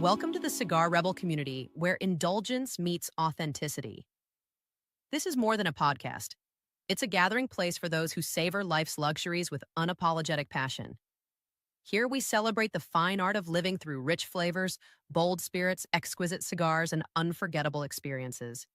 Welcome to the Cigar Rebel community, where indulgence meets authenticity. This is more than a podcast. It's a gathering place for those who savor life's luxuries with unapologetic passion. Here we celebrate the fine art of living through rich flavors, bold spirits, exquisite cigars, and unforgettable experiences.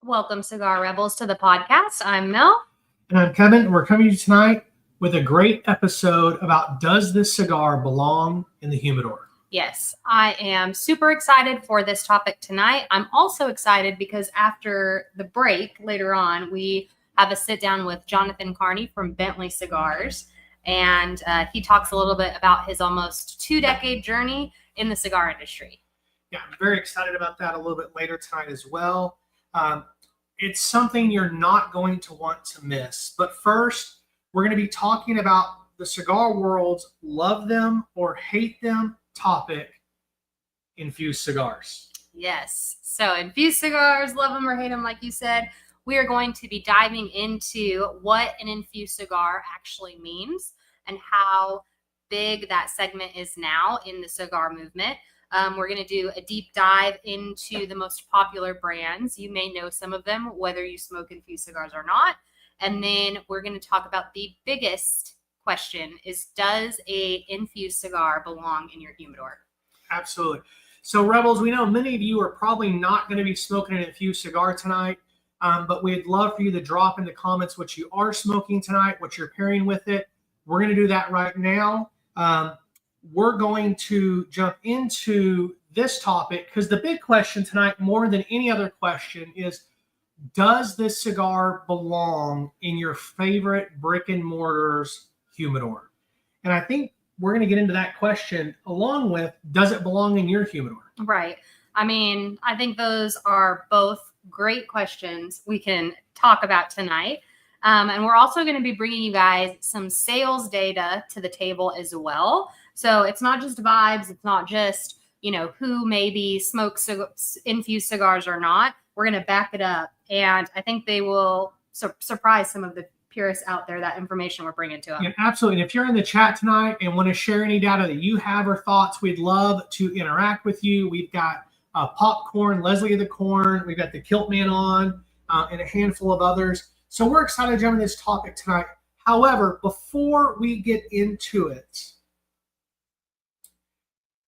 Welcome, Cigar Rebels, to the podcast. I'm Mel. And I'm Kevin. We're coming to you tonight with a great episode about does this cigar belong in the humidor? Yes, I am super excited for this topic tonight. I'm also excited because after the break later on, we have a sit down with Jonathan Carney from Bentley Cigars. And he talks a little bit about his almost 2-decade journey in the cigar industry. Yeah, I'm very excited about that a little bit later tonight as well. It's something you're not going to want to miss. But first, we're going to be talking about the cigar world's love them or hate them topic, infused cigars. Yes. So infused cigars, love them or hate them, like you said. We are going to be diving into what an infused cigar actually means and how big that segment is now in the cigar movement. We're going to do a deep dive into the most popular brands. You may know some of them, whether you smoke infused cigars or not. And then we're going to talk about the biggest question is, does a infused cigar belong in your humidor? Absolutely. So Rebels, we know many of you are probably not going to be smoking an infused cigar tonight, but we'd love for you to drop in the comments what you are smoking tonight, what you're pairing with it. We're going to do that right now. We're going to jump into this topic because the big question tonight, more than any other question, is does this cigar belong in your favorite brick and mortar's humidor? And I think we're going to get into that question along with, does it belong in your humidor? Right. I mean, I think those are both great questions we can talk about tonight. And we're also going to be bringing you guys some sales data to the table as well. So it's not just vibes. It's not just, who maybe smokes infused cigars or not. We're going to back it up. And I think they will surprise some of the purists out there, that information we're bringing to them. Yeah, absolutely. And if you're in the chat tonight and want to share any data that you have or thoughts, we'd love to interact with you. We've got Popcorn, Leslie of the Corn. We've got the Kilt Man on and a handful of others. So we're excited to jump into this topic tonight. However, before we get into it,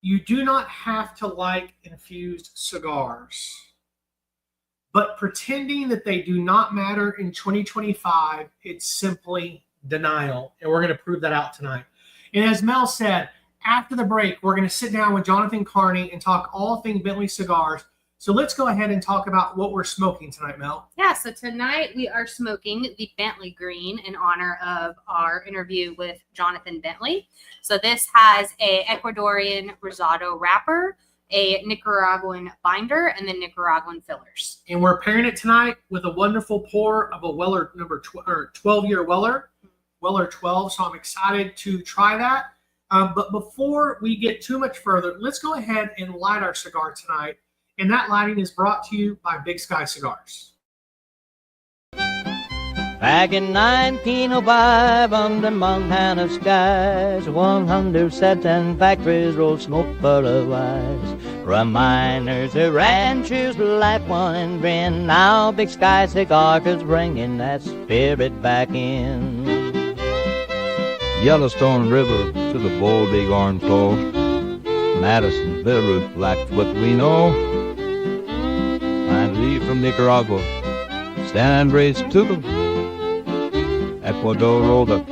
you do not have to like infused cigars. But pretending that they do not matter in 2025, it's simply denial. And we're going to prove that out tonight. And as Mel said, after the break, we're going to sit down with Jonathan Carney and talk all things Bentley cigars. So let's go ahead and talk about what we're smoking tonight, Mel. Yeah, so tonight we are smoking the Bentley Green in honor of our interview with Jonathan Bentley. So this has a Ecuadorian rosado wrapper, a Nicaraguan binder, and then Nicaraguan fillers. And we're pairing it tonight with a wonderful pour of a Weller 12-year Weller 12. So I'm excited to try that. But before we get too much further, let's go ahead and light our cigar tonight. And that lighting is brought to you by Big Sky Cigars. Back in 1905, under Montana skies, 100 satin factories rolled smoke otherwise. From miners to ranchers, life one and grin. Now Big Sky Cigars is bringing that spirit back in. Yellowstone River to the bold bighorn flow. Madison, Beirut, Blackfoot, we know. And leave from Nicaragua, San Andres to Ecuador rolled up.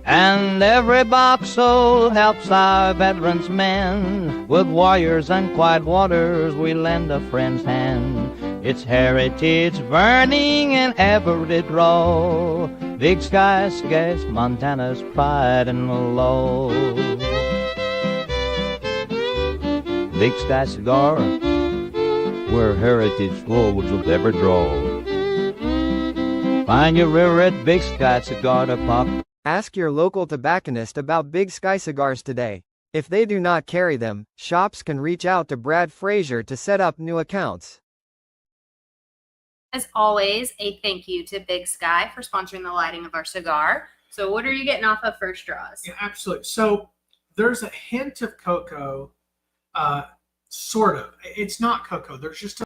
And every box soul helps our veterans men. With warriors and quiet waters, we lend a friend's hand. It's heritage burning in every draw. Big Sky Cigars, Montana's pride and law. Big Sky Cigar, where heritage flows will ever draw. Find your rare red Big Sky Cigar to pop. Ask your local tobacconist about Big Sky Cigars today. If they do not carry them, shops can reach out to Brad Frazier to set up new accounts. As always, a thank you to Big Sky for sponsoring the lighting of our cigar. So what are you getting off of first draws? Yeah, absolutely. So there's a hint of cocoa, sort of. It's not cocoa. There's just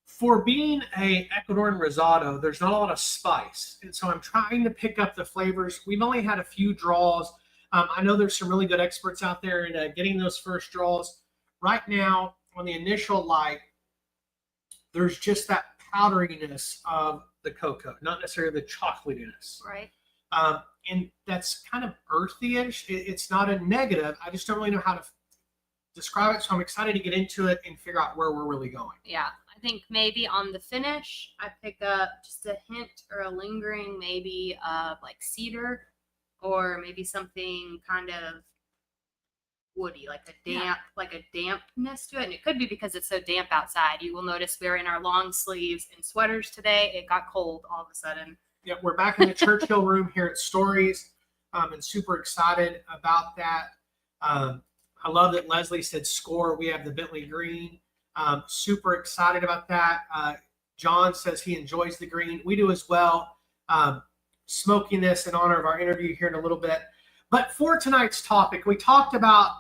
for being a Ecuadorian rosado, there's not a lot of spice. And so I'm trying to pick up the flavors. We've only had a few draws. I know there's some really good experts out there in getting those first draws. Right now, on the initial light, there's just that powderiness of the cocoa, not necessarily the chocolatiness. Right. And that's kind of earthy-ish. It's not a negative. I just don't really know how to describe it. So I'm excited to get into it and figure out where we're really going. Yeah. I think maybe on the finish, I pick up just a hint or a lingering maybe of like cedar, or maybe something kind of woody, like a dampness to it. And it could be because it's so damp outside. You will notice we're in our long sleeves and sweaters today. It got cold all of a sudden. Yeah, we're back in the Churchill room here at Stories, and super excited about that. I love that Leslie said score. We have the Bentley green. Super excited about that. John says he enjoys the green. We do as well. Smoking this in honor of our interview here in a little bit. But for tonight's topic, we talked about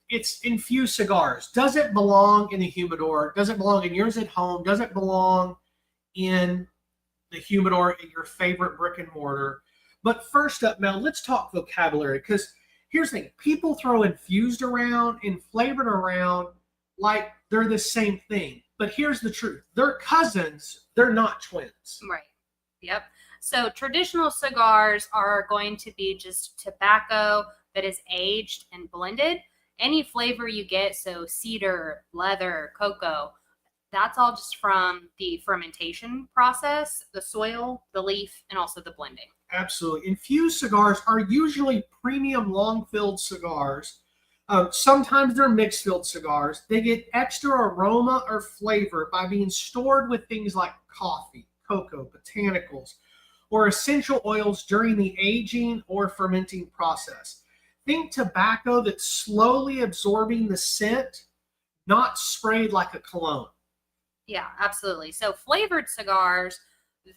it's infused cigars. Does it belong in the humidor? Does it belong in yours at home? Does it belong in the humidor at your favorite brick and mortar? But first up, Mel, let's talk vocabulary, because here's the thing. People throw infused around and flavored around like they're the same thing. But here's the truth. They're cousins. They're not twins. Right. Yep. So traditional cigars are going to be just tobacco that is aged and blended. Any flavor you get, so cedar, leather, cocoa, that's all just from the fermentation process, the soil, the leaf, and also the blending. Absolutely. Infused cigars are usually premium long-filled cigars. Sometimes they're mixed-filled cigars. They get extra aroma or flavor by being stored with things like coffee, cocoa, botanicals, or essential oils during the aging or fermenting process. Think tobacco that's slowly absorbing the scent, not sprayed like a cologne. Yeah, absolutely. So flavored cigars,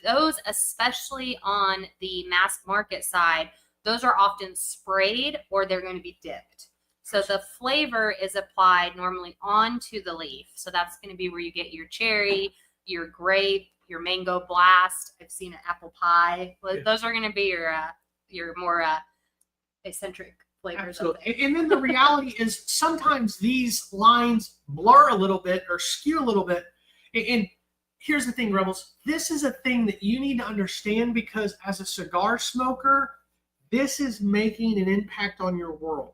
those especially on the mass market side, those are often sprayed or they're going to be dipped. So the flavor is applied normally onto the leaf. So that's going to be where you get your cherry, your grape, your mango blast. I've seen an apple pie. Yeah. Those are going to be your more eccentric flavors. Absolutely. And then the reality is sometimes these lines blur a little bit or skew a little bit. And here's the thing, Rebels. This is a thing that you need to understand, because as a cigar smoker, this is making an impact on your world.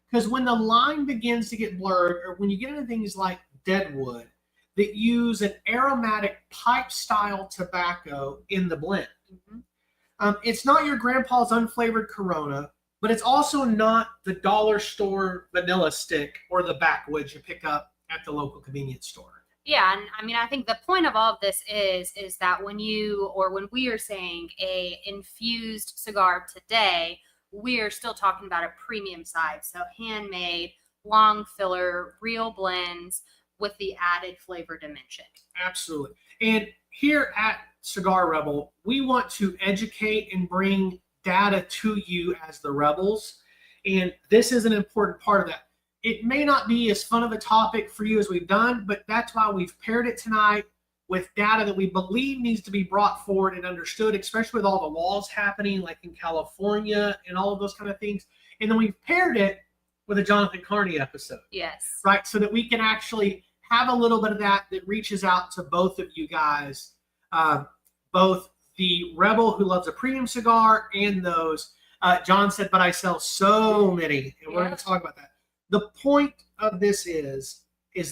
Because when the line begins to get blurred, or when you get into things like deadwood that use an aromatic pipe-style tobacco in the blend, it's not your grandpa's unflavored Corona, but it's also not the dollar store vanilla stick or the backwoods you pick up at the local convenience store. Yeah, and I mean, I think the point of all of this is that when we are saying a infused cigar today, we are still talking about a premium side. So handmade, long filler, real blends with the added flavor dimension. Absolutely. And here at Cigar Rebel, we want to educate and bring data to you as the Rebels. And this is an important part of that. It may not be as fun of a topic for you as we've done, but that's why we've paired it tonight with data that we believe needs to be brought forward and understood, especially with all the laws happening like in California and all of those kind of things. And then we've paired it with a Jonathan Carney episode. Yes. Right, so that we can actually have a little bit of that reaches out to both of you guys, both the Rebel who loves a premium cigar and those. John said, but I sell so many, and we're going to talk about that. The point of this is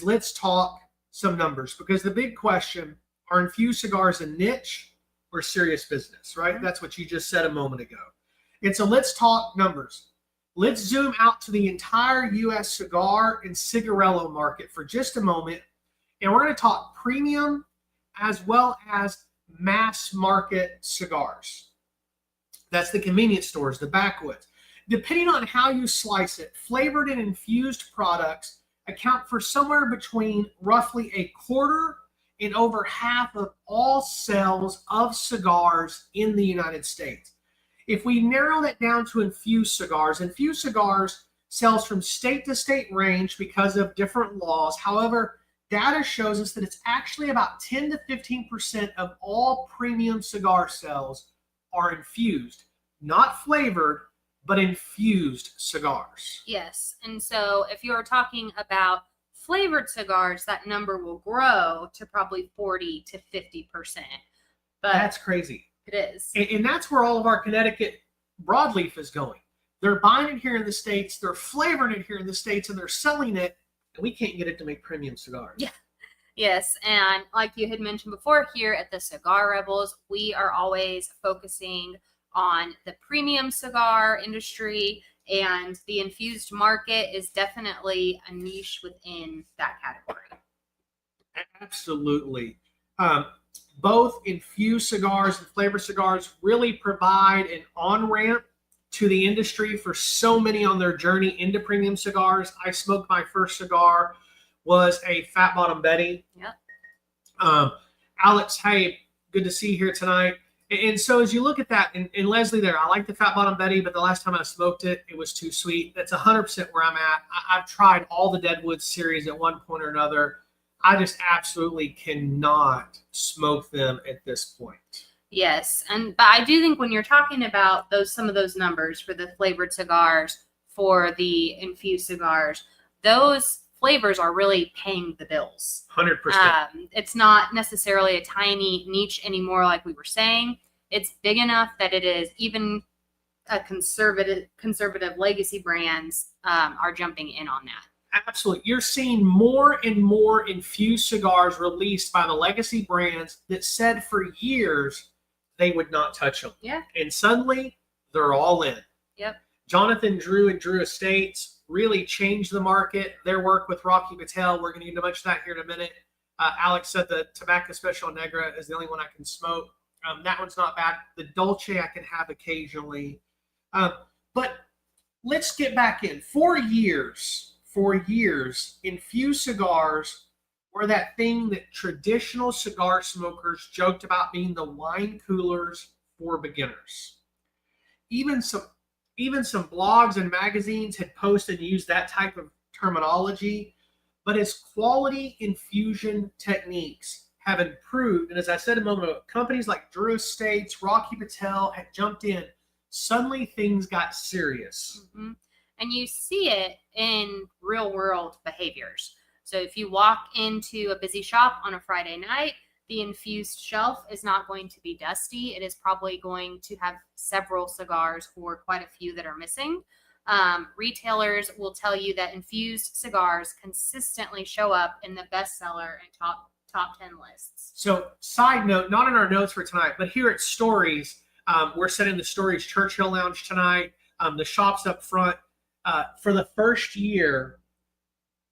let's talk some numbers, because the big question, are infused cigars a niche or serious business, right? That's what you just said a moment ago. And so let's talk numbers. Let's zoom out to the entire U.S. cigar and cigarello market for just a moment, and we're going to talk premium as well as mass market cigars. That's the convenience stores, the backwoods. Depending on how you slice it, flavored and infused products account for somewhere between roughly 1/4 in over half of all sales of cigars in the United States. If we narrow that down to infused cigars sells from state to state range because of different laws. However, data shows us that it's actually about 10 to 15% of all premium cigar sales are infused, not flavored, but infused cigars. Yes. And so if you're talking about flavored cigars, that number will grow to probably 40 to 50%. But that's crazy. It is. And that's where all of our Connecticut broadleaf is going. They're buying it here in the States, they're flavoring it here in the States, and they're selling it, and we can't get it to make premium cigars. Yeah. Yes, and like you had mentioned before, here at the Cigar Rebels, we are always focusing on the premium cigar industry, and the infused market is definitely a niche within that category. Absolutely. Both infused cigars and flavor cigars really provide an on-ramp to the industry for so many on their journey into premium cigars. I smoked my first cigar was a Fat Bottom Betty. Yep. Alex, hey, good to see you here tonight. And so as you look at that, and Leslie there, I like the Fat Bottom Betty, but the last time I smoked it, it was too sweet. That's 100% where I'm at. I've tried all the Deadwood series at one point or another. I just absolutely cannot smoke them at this point. Yes, but I do think when you're talking about some of those numbers for the flavored cigars, for the infused cigars, those flavors are really paying the bills. 100%. It's not necessarily a tiny niche anymore, like we were saying. It's big enough that it is even a conservative legacy brands are jumping in on that. Absolutely. You're seeing more and more infused cigars released by the legacy brands that said for years they would not touch them. Yeah. And suddenly they're all in. Yep. Jonathan Drew and Drew Estates really changed the market. Their work with Rocky Patel, we're going to get into much of that here in a minute. Alex said the Tobacco Special Negra is the only one I can smoke. That one's not bad. The Dolce I can have occasionally. But let's get back in. For years, infused cigars were that thing that traditional cigar smokers joked about being the wine coolers for beginners. Even some blogs and magazines had posted and used that type of terminology. But as quality infusion techniques have improved, and as I said a moment ago, companies like Drew Estates, Rocky Patel had jumped in, suddenly things got serious. Mm-hmm. And you see it in real world behaviors. So if you walk into a busy shop on a Friday night, the infused shelf is not going to be dusty. It is probably going to have several cigars or quite a few that are missing. Retailers will tell you that infused cigars consistently show up in the bestseller and top 10 lists. So side note, not in our notes for tonight, but here at Stories, we're setting the Stories Churchill Lounge tonight. The shop's up front. For the first year,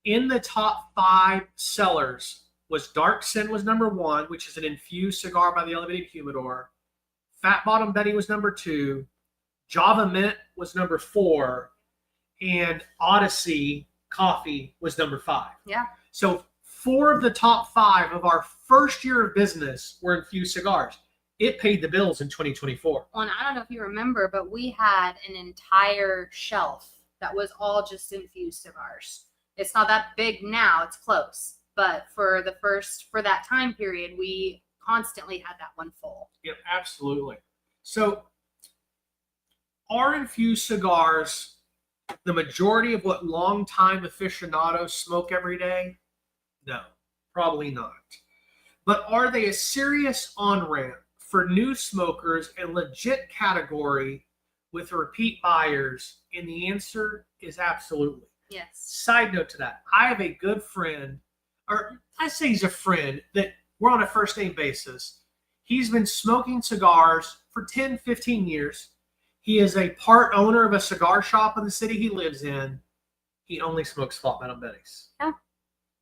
in the top 5 sellers was Dark Sin was number 1, which is an infused cigar by the Elevated Humidor. Fat Bottom Betty was number 2. Java Mint was number 4. And Odyssey Coffee was number 5. Yeah. So 4 of the top 5 of our first year of business were infused cigars. It paid the bills in 2024. Well, and I don't know if you remember, but we had an entire shelf that was all just infused cigars. It's not that big now, it's close. But for that time period, we constantly had that one full. Yep, absolutely. So are infused cigars the majority of what longtime aficionados smoke every day? No, probably not. But are they a serious on-ramp for new smokers and legit category with repeat buyers? And the answer is absolutely. Yes. Side note to that, I have a good friend, or I say he's a friend, that we're on a first name basis. He's been smoking cigars for 10, 15 years. He is a part owner of a cigar shop in the city he lives in. He only smokes Flat Bottom Betties.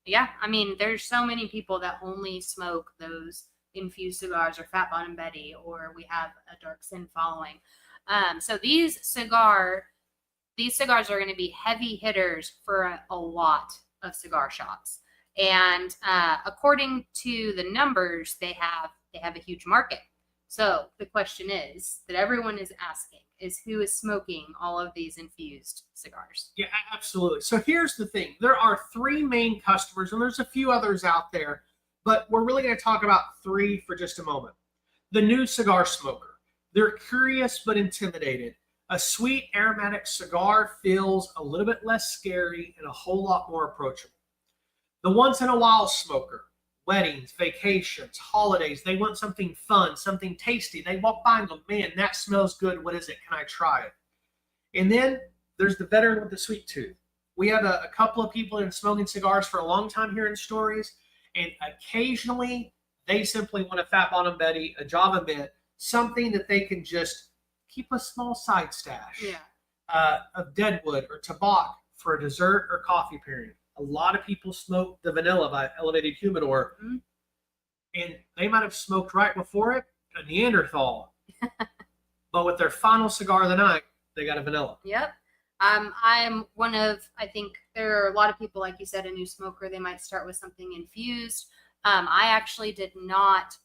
Yeah. I mean, there's so many people that only smoke those infused cigars or Fat Bottom Betty, or we have a Dark Sin following. So these cigars are going to be heavy hitters for a lot of cigar shops. And according to the numbers, they have a huge market. So the question is that everyone is asking is who is smoking all of these infused cigars? Yeah, absolutely. So here's the thing. There are 3 main customers, and there's a few others out there, but we're really going to talk about 3 for just a moment. The new cigar smoker. They're curious but intimidated. A sweet aromatic cigar feels a little bit less scary and a whole lot more approachable. The once in a while smoker. Weddings, vacations, holidays. They want something fun, something tasty. They walk by and go, man, that smells good. What is it? Can I try it? And then there's the veteran with the sweet tooth. We have a couple of people that have been smoking cigars for a long time here in Stories, and occasionally they simply want a Fat Bottom Betty, a Java Mint, something that they can just keep a small side stash of Deadwood or Tabac for a dessert or coffee pairing. A lot of people smoke the vanilla by Elevated Humidor, and they might have smoked right before it a Neanderthal, but with their final cigar of the night, they got a vanilla. Yep. I'm one of, I think there are a lot of people, like you said, a new smoker, they might start with something infused. I actually did not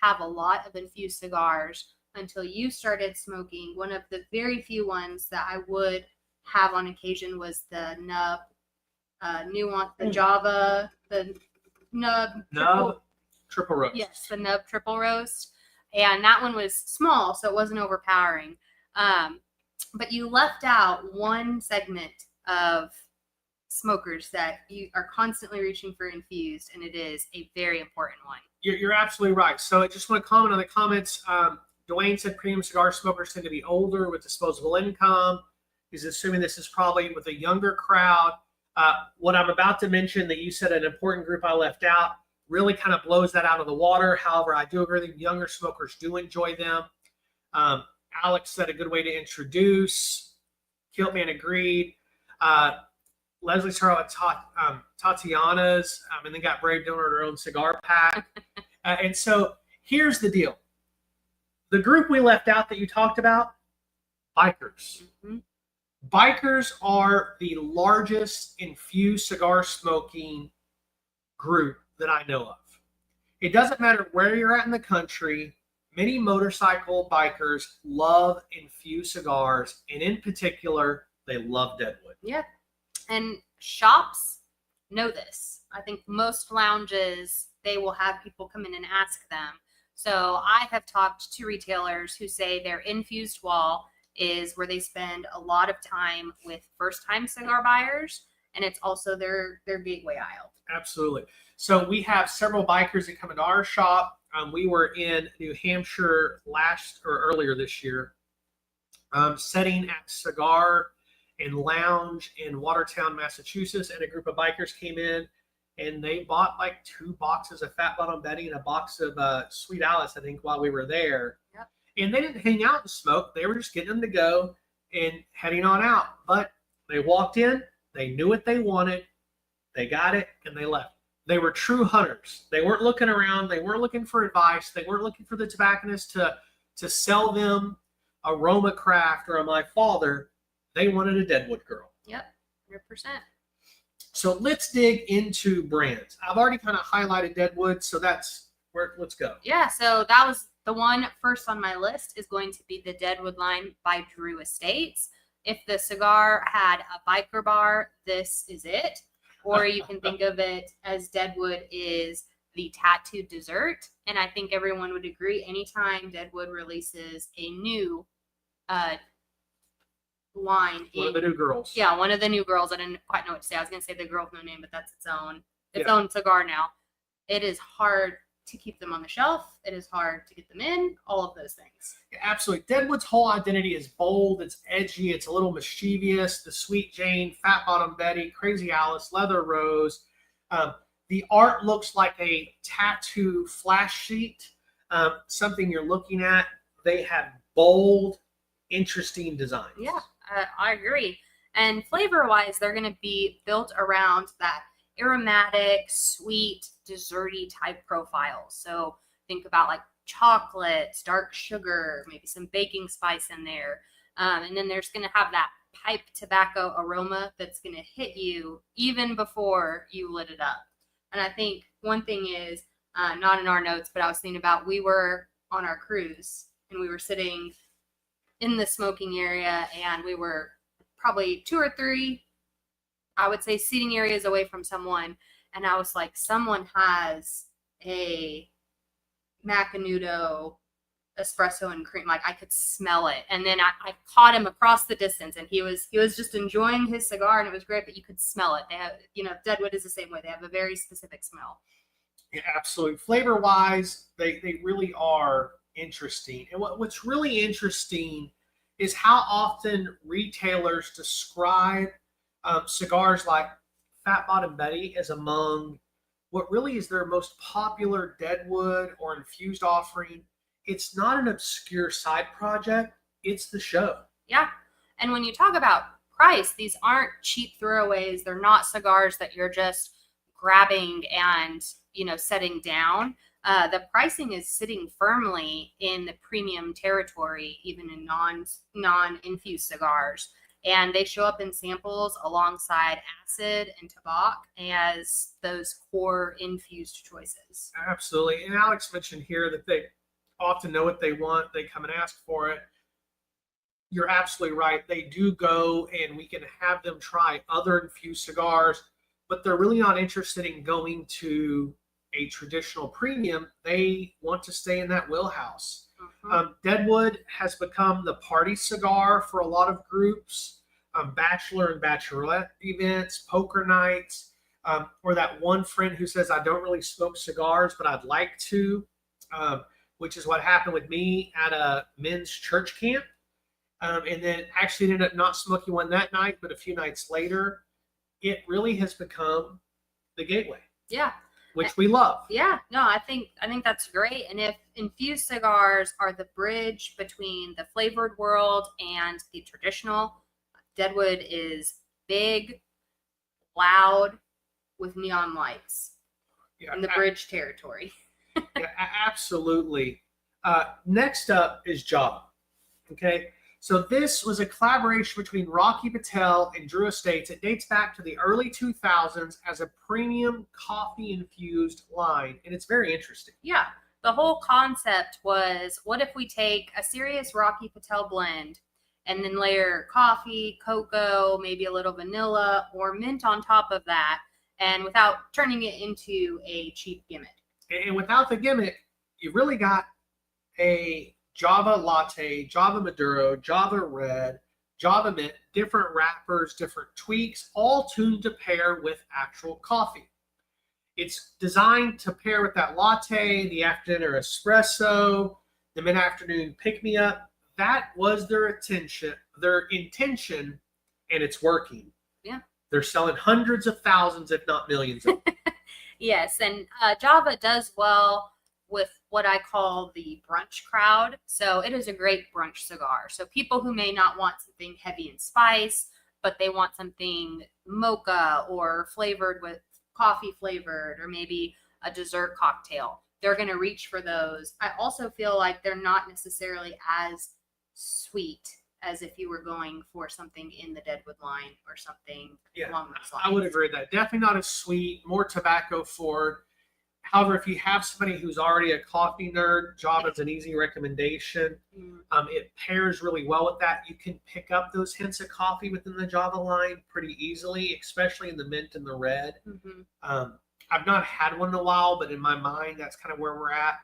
have a lot of infused cigars until you started smoking. One of the very few ones that I would have on occasion was the nub, nuance, the Java, the nub triple roast. Yes, the nub triple roast. And that one was small, so it wasn't overpowering. But you left out one segment of smokers that you are constantly reaching for infused, and it is a very important one. You're absolutely right. So I just want to comment on the comments. Dwayne said premium cigar smokers tend to be older with disposable income. He's assuming this is probably with a younger crowd. What I'm about to mention that you said an important group I left out really kind of blows that out of the water. However, I do agree that younger smokers do enjoy them. Alex said a good way to introduce. Kiltman agreed. Leslie started with Tatiana's and then got brave doing her own cigar pack. And so here's the deal. The group we left out that you talked about, bikers. Mm-hmm. Bikers are the largest infused cigar smoking group that I know of. It doesn't matter where you're at in the country. Many motorcycle bikers love infused cigars, and in particular, they love Deadwood. Yeah. And shops know this. I think most lounges, they will have people come in and ask them. So I have talked to retailers who say their infused wall is where they spend a lot of time with first-time cigar buyers, and it's also their gateway aisle. Absolutely. So we have several bikers that come into our shop. We were in New Hampshire earlier this year, setting at Cigar and Lounge in Watertown, Massachusetts, and a group of bikers came in and they bought like 2 boxes of Fat Bottom Betty and a box of Sweet Alice, I think, while we were there. Yep. And they didn't hang out and smoke. They were just getting them to go and heading on out. But they walked in, they knew what they wanted, they got it, and they left. They were true hunters. They weren't looking around. They weren't looking for advice. They weren't looking for the tobacconist to sell them a Roma Craft or a My Father. They wanted a Deadwood girl. Yep, 100%. So let's dig into brands. I've already kind of highlighted Deadwood, so that's where let's go. Yeah, so that was the one first on my list is going to be the Deadwood line by Drew Estates. If the cigar had a biker bar, this is it. Or you can think of it as Deadwood is the tattooed dessert. And I think everyone would agree anytime Deadwood releases a new line. One of the new girls. Yeah, one of the new girls. I didn't quite know what to say. I was going to say the girl with no name, but that's its own cigar now. It is hard to keep them on the shelf. It is hard to get them in, all of those things. Yeah, absolutely. Deadwood's whole identity is bold, it's edgy, it's a little mischievous. The Sweet Jane, Fat Bottom Betty, Crazy Alice, Leather Rose. The art looks like a tattoo flash sheet, something you're looking at. They have bold, interesting designs. Yeah, I agree. And flavor-wise, they're going to be built around that aromatic, sweet, desserty type profile. So think about like chocolates, dark sugar, maybe some baking spice in there. And then there's going to have that pipe tobacco aroma that's going to hit you even before you lit it up. And I think one thing is, not in our notes, but I was thinking about, we were on our cruise and we were sitting in the smoking area, and we were probably 2 or 3, I would say, seating areas away from someone. And I was like, someone has a Macanudo espresso and cream. Like, I could smell it. And then I caught him across the distance, and he was just enjoying his cigar, and it was great, but you could smell it. They have, Deadwood is the same way. They have a very specific smell. Yeah, absolutely. Flavor wise, they really are interesting. And what's really interesting is how often retailers describe cigars like Fat Bottom Betty as among what really is their most popular Deadwood or infused offering. It's not an obscure side project, it's the show. Yeah. And when you talk about price, these aren't cheap throwaways. They're not cigars that you're just grabbing and, setting down. The pricing is sitting firmly in the premium territory, even in non-infused cigars. And they show up in samples alongside acid and tobacco as those core infused choices. Absolutely. And Alex mentioned here that they often know what they want. They come and ask for it. You're absolutely right. They do go, and we can have them try other infused cigars, but they're really not interested in going to a traditional premium. They want to stay in that wheelhouse. Deadwood has become the party cigar for a lot of groups, bachelor and bachelorette events, poker nights, or that one friend who says, I don't really smoke cigars, but I'd like to, which is what happened with me at a men's church camp. And then actually ended up not smoking one that night, but a few nights later. It really has become the gateway. Yeah. Which we love. Yeah, no, I think that's great. And if infused cigars are the bridge between the flavored world and the traditional, Deadwood is big, loud, with neon lights in the bridge territory. Yeah, absolutely. Next up is Java. Okay. So this was a collaboration between Rocky Patel and Drew Estates. It dates back to the early 2000s as a premium coffee-infused line, and it's very interesting. Yeah. The whole concept was, what if we take a serious Rocky Patel blend and then layer coffee, cocoa, maybe a little vanilla or mint on top of that, and without turning it into a cheap gimmick. And without the gimmick, you really got a Java latte, Java Maduro, Java Red, Java Mint, different wrappers, different tweaks, all tuned to pair with actual coffee. It's designed to pair with that latte, the after-dinner espresso, the mid-afternoon pick-me-up. That was their intention, and it's working. Yeah. They're selling hundreds of thousands, if not millions of them. Yes, and Java does well with what I call the brunch crowd. So it is a great brunch cigar. So people who may not want something heavy in spice, but they want something mocha or flavored with coffee flavored, or maybe a dessert cocktail, they're going to reach for those. I also feel like they're not necessarily as sweet as if you were going for something in the Deadwood line or something along those lines. I would agree with that. Definitely not as sweet, more tobacco forward. However, if you have somebody who's already a coffee nerd, Java's an easy recommendation. It pairs really well with that. You can pick up those hints of coffee within the Java line pretty easily, especially in the mint and the red. I've not had one in a while, but in my mind, that's kind of where we're at.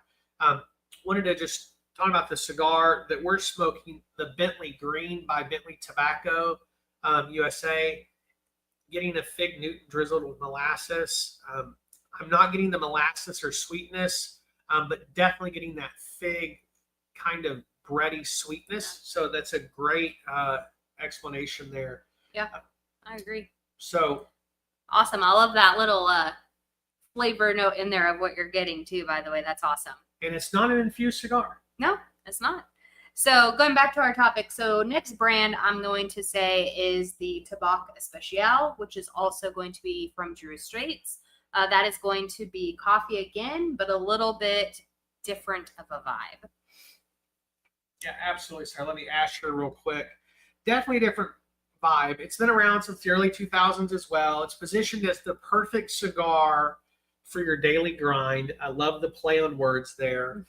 Wanted to just talk about the cigar that we're smoking, the Bentley Green by Bentley Tobacco USA. Getting a fig Newton drizzled with molasses. I'm not getting the molasses or sweetness, but definitely getting that fig kind of bready sweetness. So that's a great explanation there. Yeah, I agree. So awesome. I love that little flavor note in there of what you're getting too, by the way. That's awesome. And it's not an infused cigar. No, it's not. So going back to our topic, so next brand I'm going to say is the Tobacco Especial, which is also going to be from Drew Estates. That is going to be coffee again, but a little bit different of a vibe. Yeah, absolutely, Sarah. Let me ask her real quick. Definitely a different vibe. It's been around since the early 2000s as well. It's positioned as the perfect cigar for your daily grind. I love the play on words there.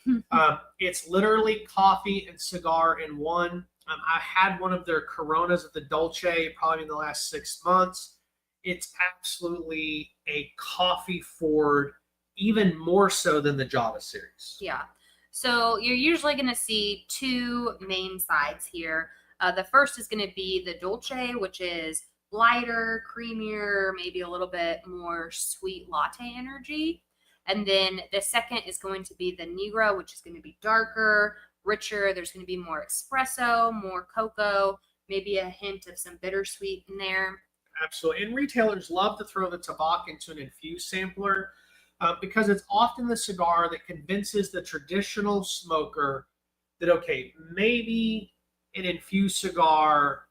It's literally coffee and cigar in one. I had one of their Coronas of the Dolce probably in the last 6 months. It's absolutely a coffee forward, even more so than the Java series. Yeah. So you're usually going to see two main sides here. The first is going to be the Dolce, which is lighter, creamier, maybe a little bit more sweet latte energy. And then the second is going to be the Negro, which is going to be darker, richer. There's going to be more espresso, more cocoa, maybe a hint of some bittersweet in there. Absolutely. And retailers love to throw the tobacco into an infused sampler because it's often the cigar that convinces the traditional smoker that, okay, maybe an infused cigar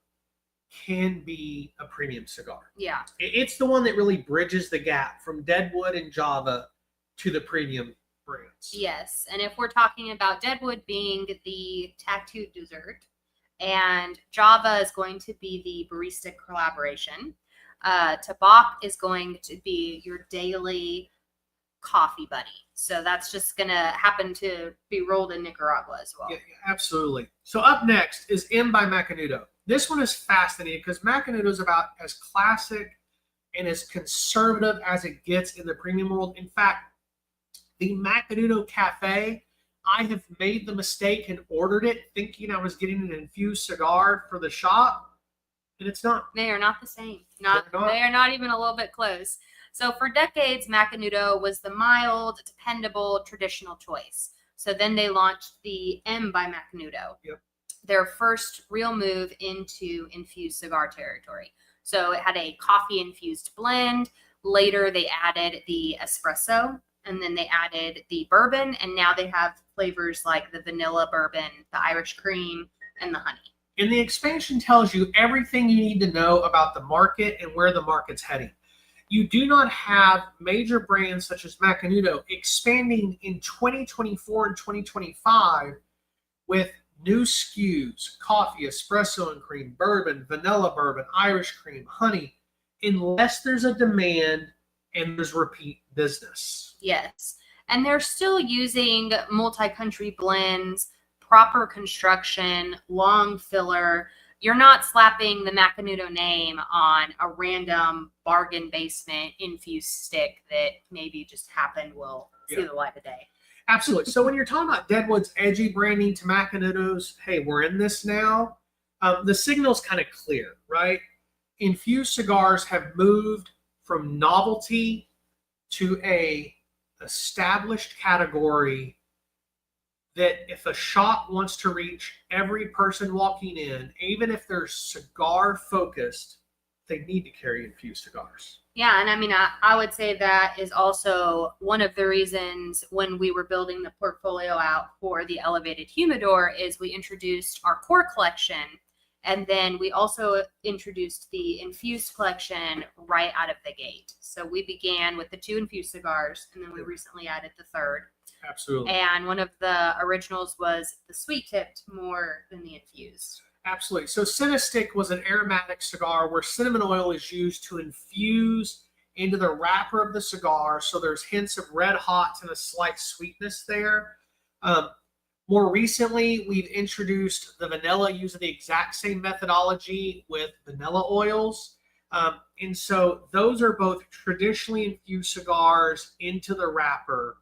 can be a premium cigar. Yeah. It's the one that really bridges the gap from Deadwood and Java to the premium brands. Yes. And if we're talking about Deadwood being the tattooed dessert, and Java is going to be the barista collaboration, Tabak is going to be your daily coffee buddy. So that's just going to happen to be rolled in Nicaragua as well. Yeah, absolutely. So up next is M by Macanudo. This one is fascinating because Macanudo is about as classic and as conservative as it gets in the premium world. In fact, the Macanudo Cafe, I have made the mistake and ordered it thinking I was getting an infused cigar for the shop, and it's not. They are not the same. They are not even a little bit close. So for decades, Macanudo was the mild, dependable, traditional choice. So then they launched the M by Macanudo. Yep. Their first real move into infused cigar territory. So it had a coffee-infused blend. Later, they added the espresso, and then they added the bourbon, and now they have flavors like the vanilla bourbon, the Irish cream, and the honey. And the expansion tells you everything you need to know about the market and where the market's heading. You do not have major brands such as Macanudo expanding in 2024 and 2025 with new SKUs, coffee, espresso and cream, bourbon, vanilla bourbon, Irish cream, honey, unless there's a demand and there's repeat business. Yes. And they're still using multi-country blends, proper construction, long filler. You're not slapping the Macanudo name on a random bargain basement infused stick that maybe just happened will see the light of day. Absolutely. So when you're talking about Deadwood's edgy branding to Macanudo's, hey, we're in this now, the signal's kind of clear, right? Infused cigars have moved from novelty to a established category that if a shop wants to reach every person walking in, even if they're cigar focused, they need to carry infused cigars. Yeah, and I mean, I would say that is also one of the reasons when we were building the portfolio out for the elevated humidor is we introduced our core collection, and then we also introduced the infused collection right out of the gate. So we began with the 2 infused cigars, and then we recently added the 3rd. Absolutely. And one of the originals was the sweet tipped more than the infused. Absolutely. So Cinestick was an aromatic cigar where cinnamon oil is used to infuse into the wrapper of the cigar. So there's hints of red hots and a slight sweetness there. More recently, we've introduced the vanilla using the exact same methodology with vanilla oils. And so those are both traditionally infused cigars into the wrapper,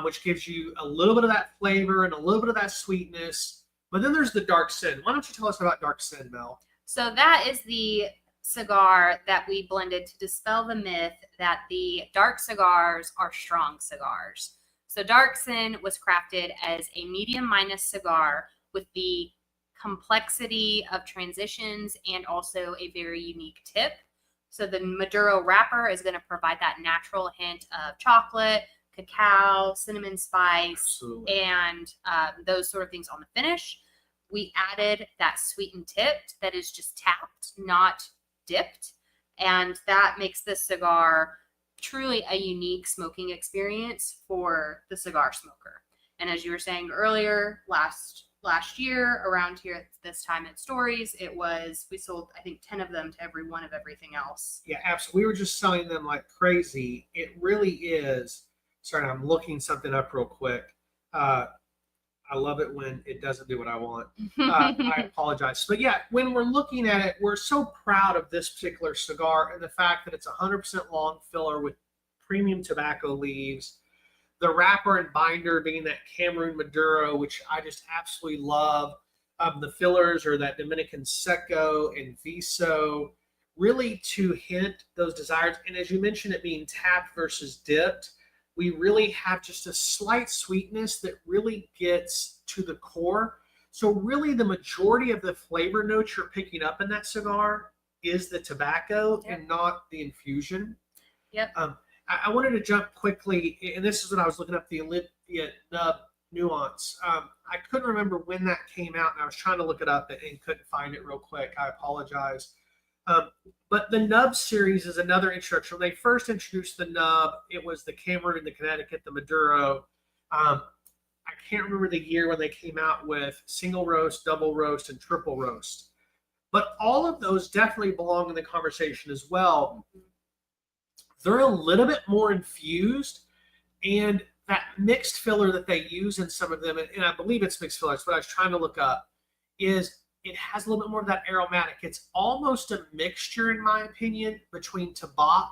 which gives you a little bit of that flavor and a little bit of that sweetness. But then there's the Dark Sin. Why don't you tell us about Dark Sin, Mel? So that is the cigar that we blended to dispel the myth that the dark cigars are strong cigars. So Dark Sin was crafted as a medium minus cigar with the complexity of transitions and also a very unique tip. So the Maduro wrapper is going to provide that natural hint of chocolate, cacao, cinnamon spice, Absolutely. and those sort of things on the finish. We added that sweetened tip that is just tapped, not dipped. And that makes this cigar truly a unique smoking experience for the cigar smoker. And as you were saying earlier, last last year around here at this time at Stories, we sold, I think, 10 of them to every one of everything else. Yeah, absolutely. We were just selling them like crazy. It really is. Sorry, I'm looking something up real quick. I love it when it doesn't do what I want. I apologize. But yeah, when we're looking at it, we're so proud of this particular cigar and the fact that it's 100% long filler with premium tobacco leaves. The wrapper and binder being that Cameroon Maduro, which I just absolutely love. The fillers are that Dominican Seco and Viso, really to hint those desires. And as you mentioned, it being tapped versus dipped, we really have just a slight sweetness that really gets to the core. So really the majority of the flavor notes you're picking up in that cigar is the tobacco and not the infusion. Yep. I wanted to jump quickly, and this is what I was looking up, the Olympia nub nuance. I couldn't remember when that came out, and I was trying to look it up and couldn't find it real quick. I apologize. But the nub series is another introduction. When they first introduced the nub, it was the Cameroon, the Connecticut, the Maduro. I can't remember the year when they came out with single roast, double roast, and triple roast. But all of those definitely belong in the conversation as well. They're a little bit more infused, and that mixed filler that they use in some of them, and I believe it's mixed filler, that's what I was trying to look up, is it has a little bit more of that aromatic. It's almost a mixture, in my opinion, between Tabac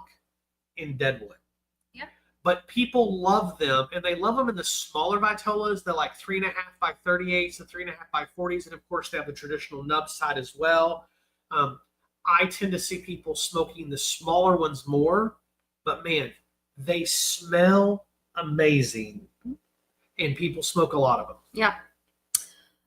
and Deadwood. Yep. But people love them, and they love them in the smaller Vitolas, the like 3.5 by 38s, the 3.5 by 40s, and of course they have the traditional nub side as well. I tend to see people smoking the smaller ones more, but man, they smell amazing, and people smoke a lot of them. Yeah.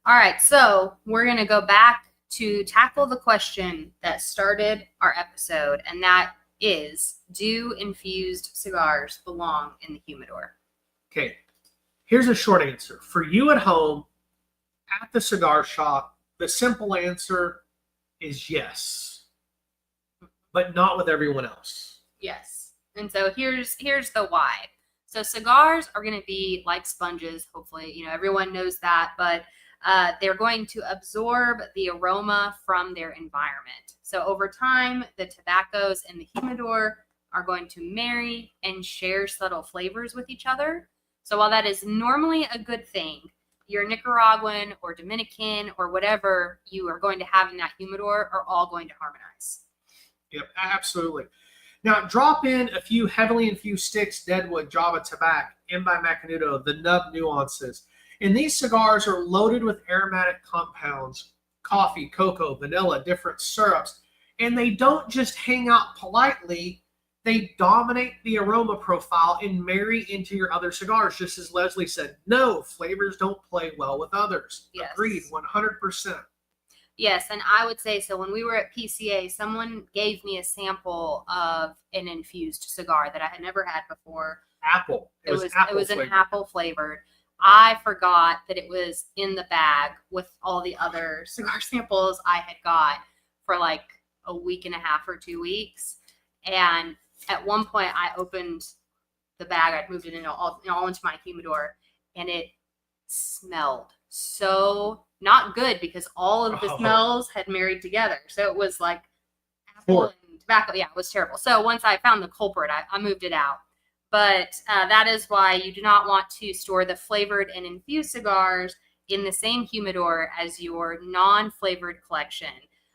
All right, so we're going to go back to tackle the question that started our episode, and that is, do infused cigars belong in the humidor? Okay, here's a short answer. For you at home, at the cigar shop, the simple answer is yes, but not with everyone else. Yes. And so here's the why. So cigars are going to be like sponges. Hopefully, everyone knows that, but they're going to absorb the aroma from their environment. So over time, the tobaccos in the humidor are going to marry and share subtle flavors with each other. So while that is normally a good thing, your Nicaraguan or Dominican or whatever you are going to have in that humidor are all going to harmonize. Yep, absolutely. Now, drop in a few heavily infused sticks, Deadwood, Java Tobacco, M by Macanudo, the nub nuances. And these cigars are loaded with aromatic compounds, coffee, cocoa, vanilla, different syrups. And they don't just hang out politely. They dominate the aroma profile and marry into your other cigars. Just as Leslie said, no, flavors don't play well with others. Yes. Agreed, 100%. Yes, and I would say so. When we were at PCA, someone gave me a sample of an infused cigar that I had never had before. Apple. It was an apple flavored. I forgot that it was in the bag with all the other cigar samples I had got for like a week and a half or 2 weeks. And at one point, I opened the bag. I'd moved it all into my humidor, and it smelled so not good because all of the smells had married together. So it was like apple and tobacco. Yeah, it was terrible. So once I found the culprit, I moved it out. But that is why you do not want to store the flavored and infused cigars in the same humidor as your non-flavored collection,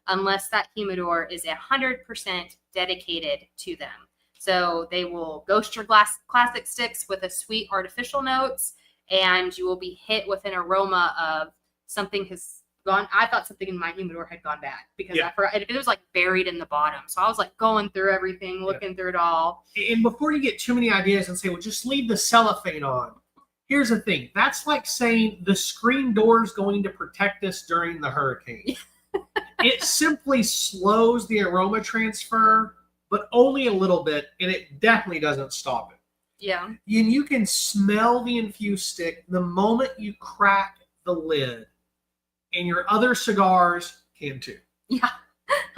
unless that humidor is 100% dedicated to them. So they will ghost your classic sticks with a sweet artificial notes, and you will be hit with an aroma of something has gone. I thought something in my humidor had gone bad because I forgot it was like buried in the bottom. So I was like going through everything, looking through it all. And before you get too many ideas and say, well, just leave the cellophane on. Here's the thing. That's like saying the screen door is going to protect us during the hurricane. It simply slows the aroma transfer, but only a little bit, and it definitely doesn't stop it. Yeah. And you can smell the infused stick the moment you crack the lid, and your other cigars can too. Yeah,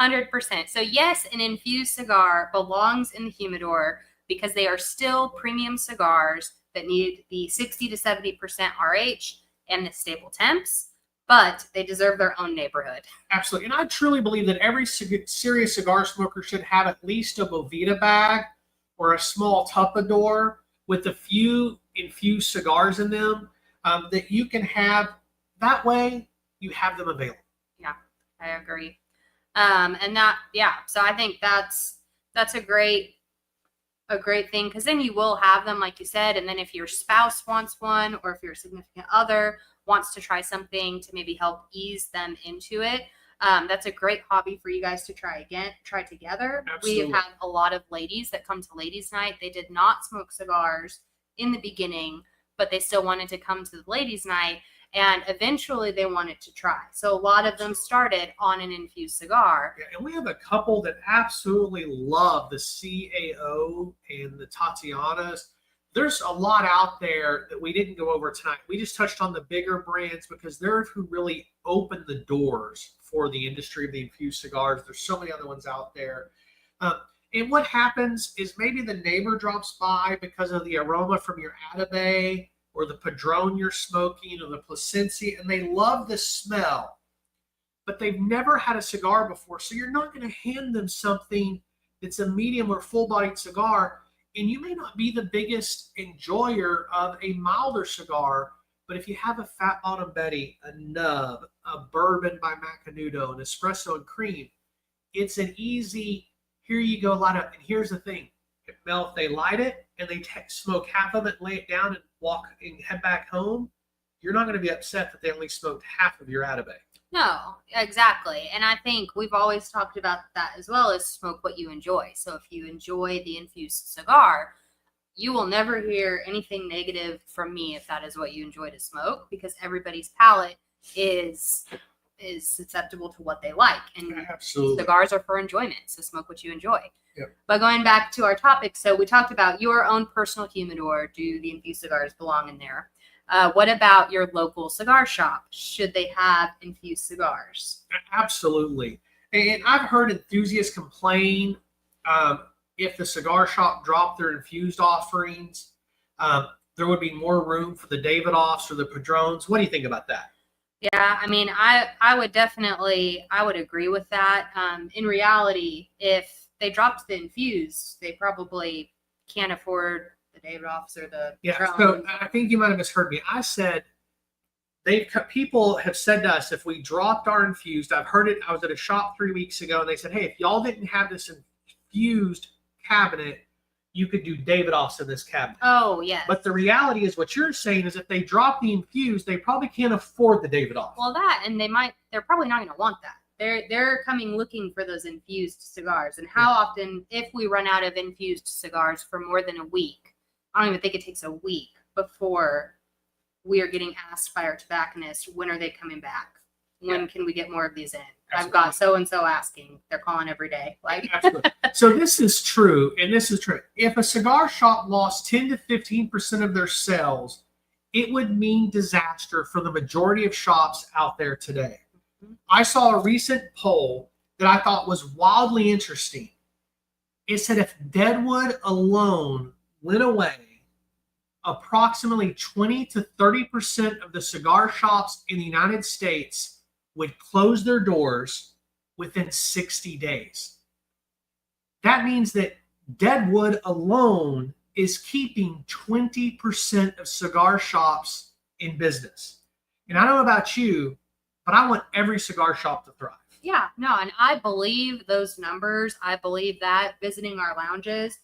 100%. So yes, an infused cigar belongs in the humidor because they are still premium cigars that need the 60 to 70% RH and the stable temps. but they deserve their own neighborhood. Absolutely. And I truly believe that every serious cigar smoker should have at least a Bovita bag or a small Tupperware with a few infused cigars in them that you can have. That way, you have them available. Yeah, I agree. So I think that's a great thing, because then you will have them, like you said, and then if your spouse wants one, or if your significant other wants to try something to maybe help ease them into it, that's a great hobby for you guys to try together. Absolutely. We have a lot of ladies that come to ladies' night. They did not smoke cigars in the beginning, but they still wanted to come to the ladies' night, and eventually they wanted to try. So a lot of them started on an infused cigar. Yeah, and we have a couple that absolutely love the CAO and the Tatianas. There's a lot out there that we didn't go over tonight. We just touched on the bigger brands because they're who really opened the doors for the industry of the infused cigars. There's so many other ones out there. And what happens is maybe the neighbor drops by because of the aroma from your Atabey or the Padron you're smoking or the Plasencia, and they love the smell, but they've never had a cigar before. So you're not going to hand them something that's a medium or full-bodied cigar, and you may not be the biggest enjoyer of a milder cigar, but if you have a Fat Bottom Betty, a Nub, a Bourbon by Macanudo, an Espresso and Cream, it's an easy, here you go, light up. And here's the thing. If they light it and they smoke half of it, lay it down and walk and head back home, you're not going to be upset that they only smoked half of your Atabey. No, exactly. And I think we've always talked about that as well, as smoke what you enjoy. So if you enjoy the infused cigar, you will never hear anything negative from me if that is what you enjoy to smoke, because everybody's palate is susceptible to what they like. And absolutely, cigars are for enjoyment, so smoke what you enjoy. Yep. But going back to our topic, so we talked about your own personal humidor. Do the infused cigars belong in there? What about your local cigar shop? Should they have infused cigars? Absolutely. And I've heard enthusiasts complain if the cigar shop dropped their infused offerings, there would be more room for the Davidoffs or the Padrones. What do you think about that? Yeah, I mean, I would agree with that. In reality, if they dropped the infused, they probably can't afford the Davidoffs or the Padrones. So I think you might have misheard me. I said people have said to us, if we dropped our infused, I've heard it. I was at a shop 3 weeks ago, and they said, hey, if y'all didn't have this infused cabinet, you could do Davidoffs in this cabinet. Oh, yes. But the reality is, what you're saying is, if they drop the infused, they probably can't afford the Davidoff. Well, and they're probably not going to want that. They're coming looking for those infused cigars. And how often, if we run out of infused cigars for more than a week, I don't even think it takes a week before we are getting asked by our tobacconist, when are they coming back? When can we get more of these in? Absolutely. I've got so-and-so asking. They're calling every day. Absolutely. So this is true, and this is true. If a cigar shop lost 10 to 15% of their sales, it would mean disaster for the majority of shops out there today. I saw a recent poll that I thought was wildly interesting. It said if Deadwood alone went away, approximately 20 to 30% of the cigar shops in the United States would close their doors within 60 days. That means that Deadwood alone is keeping 20% of cigar shops in business. And I don't know about you, but I want every cigar shop to thrive. Yeah, no, and I believe those numbers. I believe that visiting our lounges,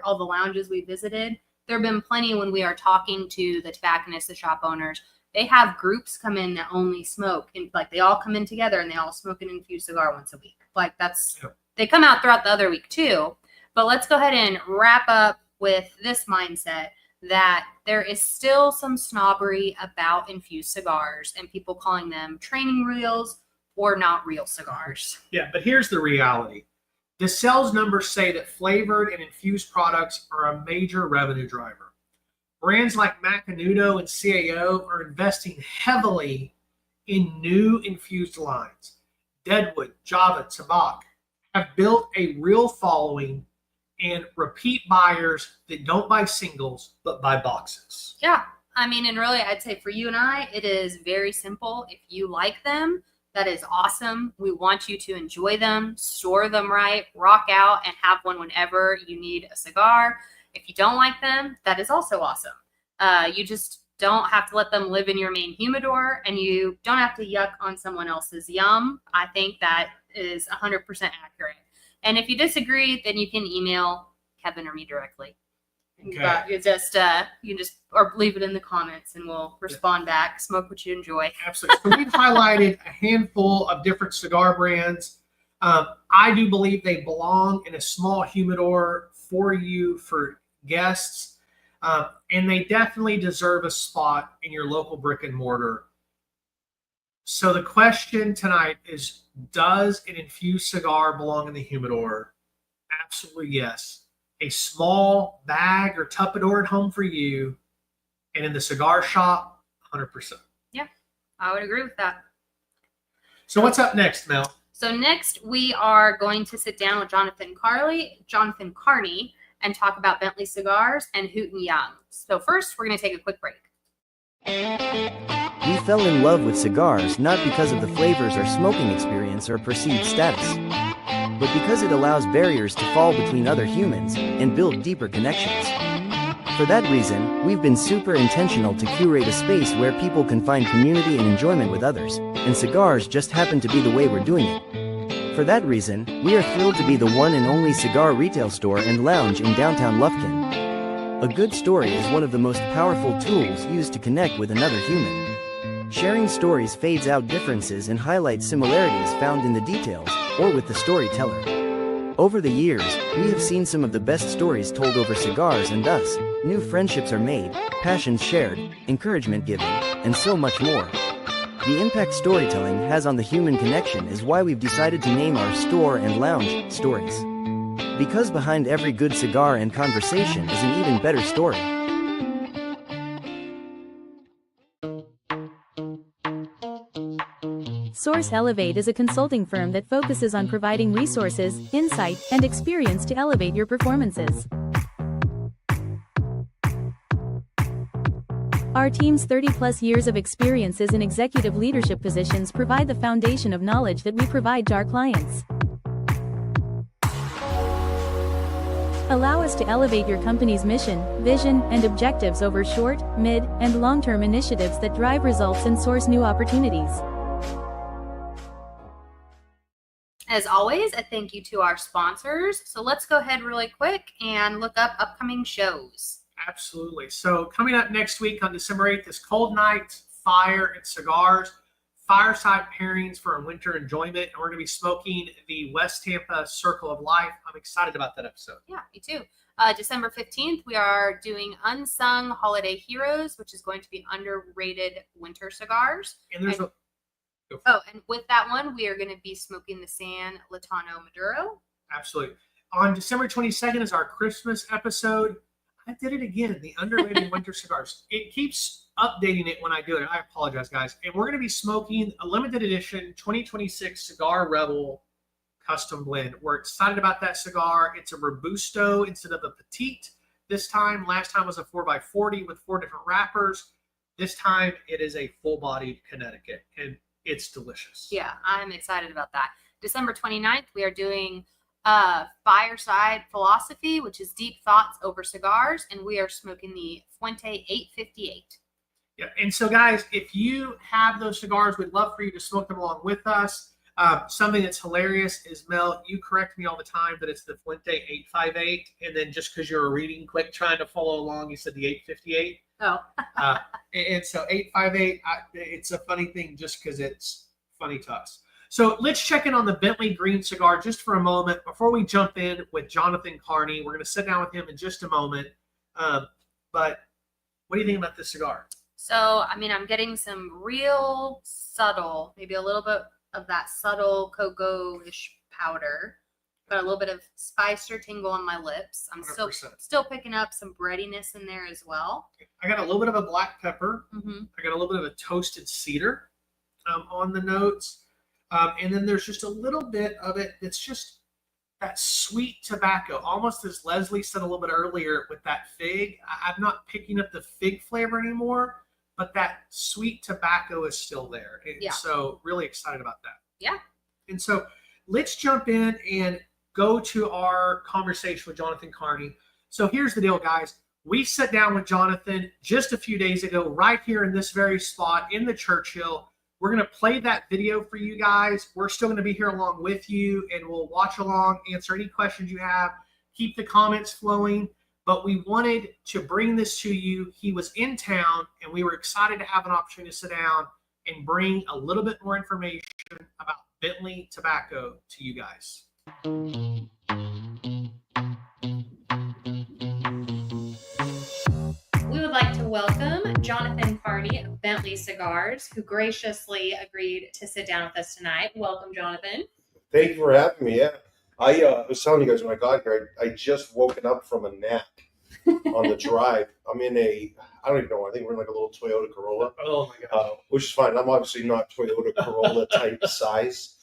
all the lounges we visited, there have been plenty when we are talking to the tobacconists, the shop owners. They have groups come in that only smoke, and they all come in together and they all smoke an infused cigar once a week. They come out throughout the other week too. But let's go ahead and wrap up with this mindset that there is still some snobbery about infused cigars and people calling them training reels or not real cigars. Yeah, but here's the reality. The sales numbers say that flavored and infused products are a major revenue driver. Brands like Macanudo and CAO are investing heavily in new infused lines. Deadwood, Java, Tabak have built a real following and repeat buyers that don't buy singles but buy boxes. Yeah, I mean, and really, I'd say for you and I, it is very simple. If you like them, that is awesome. We want you to enjoy them, store them right, rock out, and have one whenever you need a cigar. If you don't like them, that is also awesome. You just don't have to let them live in your main humidor, and you don't have to yuck on someone else's yum. I think that is 100% accurate. And if you disagree, then you can email Kevin or me directly. Okay. But you can just or leave it in the comments and we'll respond back. Smoke what you enjoy. Absolutely. So we've highlighted a handful of different cigar brands. I do believe they belong in a small humidor for you, for guests, and they definitely deserve a spot in your local brick and mortar. So the question tonight is, does an infused cigar belong in the humidor? Absolutely yes. A small bag or tupperware at home for you, and in the cigar shop, 100%. Yeah, I would agree with that. So what's up next, Mel? So next we are going to sit down with Jonathan Carney, and talk about Bentley cigars and Hoot and Young. So first, we're going to take a quick break. We fell in love with cigars not because of the flavors or smoking experience or perceived status, but because it allows barriers to fall between other humans and build deeper connections. For that reason, we've been super intentional to curate a space where people can find community and enjoyment with others, and cigars just happen to be the way we're doing it. For that reason, we are thrilled to be the one and only cigar retail store and lounge in downtown Lufkin. A good story is one of the most powerful tools used to connect with another human. Sharing stories fades out differences and highlights similarities found in the details, or with the storyteller. Over the years, we have seen some of the best stories told over cigars, and thus, new friendships are made, passions shared, encouragement given, and so much more. The impact storytelling has on the human connection is why we've decided to name our store and lounge Stories. Because behind every good cigar and conversation is an even better story. Source Elevate is a consulting firm that focuses on providing resources, insight, and experience to elevate your performances. Our team's 30-plus years of experiences in executive leadership positions provide the foundation of knowledge that we provide to our clients. Allow us to elevate your company's mission, vision, and objectives over short, mid, and long-term initiatives that drive results and source new opportunities. As always, a thank you to our sponsors. So let's go ahead really quick and look up upcoming shows. Absolutely. So coming up next week on December 8th is Cold Night, Fire, and Cigars. Fireside pairings for a winter enjoyment. And we're going to be smoking the West Tampa Circle of Life. I'm excited about that episode. Yeah, me too. December 15th, we are doing Unsung Holiday Heroes, which is going to be underrated winter cigars. And there's and with that one, we are going to be smoking the San Latano Maduro. Absolutely. On December 22nd is our Christmas episode. I did it again, the underrated winter cigars. It keeps updating it when I do it. I apologize, guys. And we're going to be smoking a limited edition 2026 Cigar Rebel custom blend. We're excited about that cigar. It's a Robusto instead of a Petite this time. Last time was a 4x40 with 4 different wrappers. This time it is a full-bodied Connecticut, and it's delicious. Yeah, I'm excited about that. December 29th, we are doing Fireside Philosophy, which is deep thoughts over cigars, and we are smoking the Fuente 858. Yeah, and so guys, if you have those cigars, we'd love for you to smoke them along with us. Something that's hilarious is, Mel, you correct me all the time that it's the Fuente 858, and then just because you're reading quick trying to follow along, you said the 858. Oh. And so 858, it's a funny thing just because it's funny to us. So let's check in on the Bentley Green cigar just for a moment before we jump in with Jonathan Carney. We're going to sit down with him in just a moment. But what do you think about this cigar? So, I mean, I'm getting some real subtle, maybe a little bit of that subtle cocoa-ish powder, but a little bit of spice or tingle on my lips. I'm 100%. still picking up some breadiness in there as well. I got a little bit of a black pepper. Mm-hmm. I got a little bit of a toasted cedar on the notes. And then there's just a little bit of it that's just that sweet tobacco, almost as Leslie said a little bit earlier with that fig. I'm not picking up the fig flavor anymore, but that sweet tobacco is still there. And Yeah. so really excited about that. Yeah. And so let's jump in and go to our conversation with Jonathan Carney. So here's the deal, guys. We sat down with Jonathan just a few days ago, right here in this very spot in the Churchill. We're going to play that video for you guys. We're still going to be here along with you, and we'll watch along, answer any questions you have, keep the comments flowing. But we wanted to bring this to you. He was in town, and we were excited to have an opportunity to sit down and bring a little bit more information about Bentley tobacco to you guys. We would like to welcome Jonathan Carney of Bentley Cigars, who graciously agreed to sit down with us tonight. Welcome, Jonathan. Thank you for having me. Yeah, I was telling you guys when I got here, I just woken up from a nap on the drive. I'm in I don't even know, I think we're in like a little Toyota Corolla. Oh my God. Which is fine. I'm obviously not Toyota Corolla type size.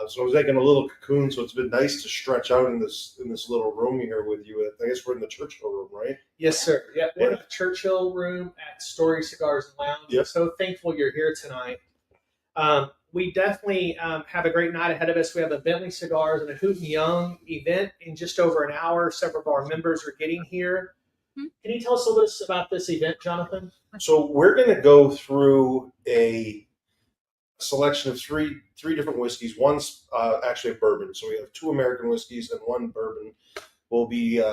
So I was like in a little cocoon, so it's been nice to stretch out in this little room here with you. I guess we're in the Churchill room, right? Yes, sir. Yeah, we're in the Churchill room at Story Cigars and Lounge. Yep. I'm so thankful you're here tonight. We definitely have a great night ahead of us. We have a Bentley Cigars and a Hoot and Young event in just over an hour. Several of our members are getting here. Can you tell us a little bit about this event, Jonathan? So we're going to go through a selection of three different whiskeys. One's actually a bourbon. So we have 2 American whiskeys and 1 bourbon. We'll be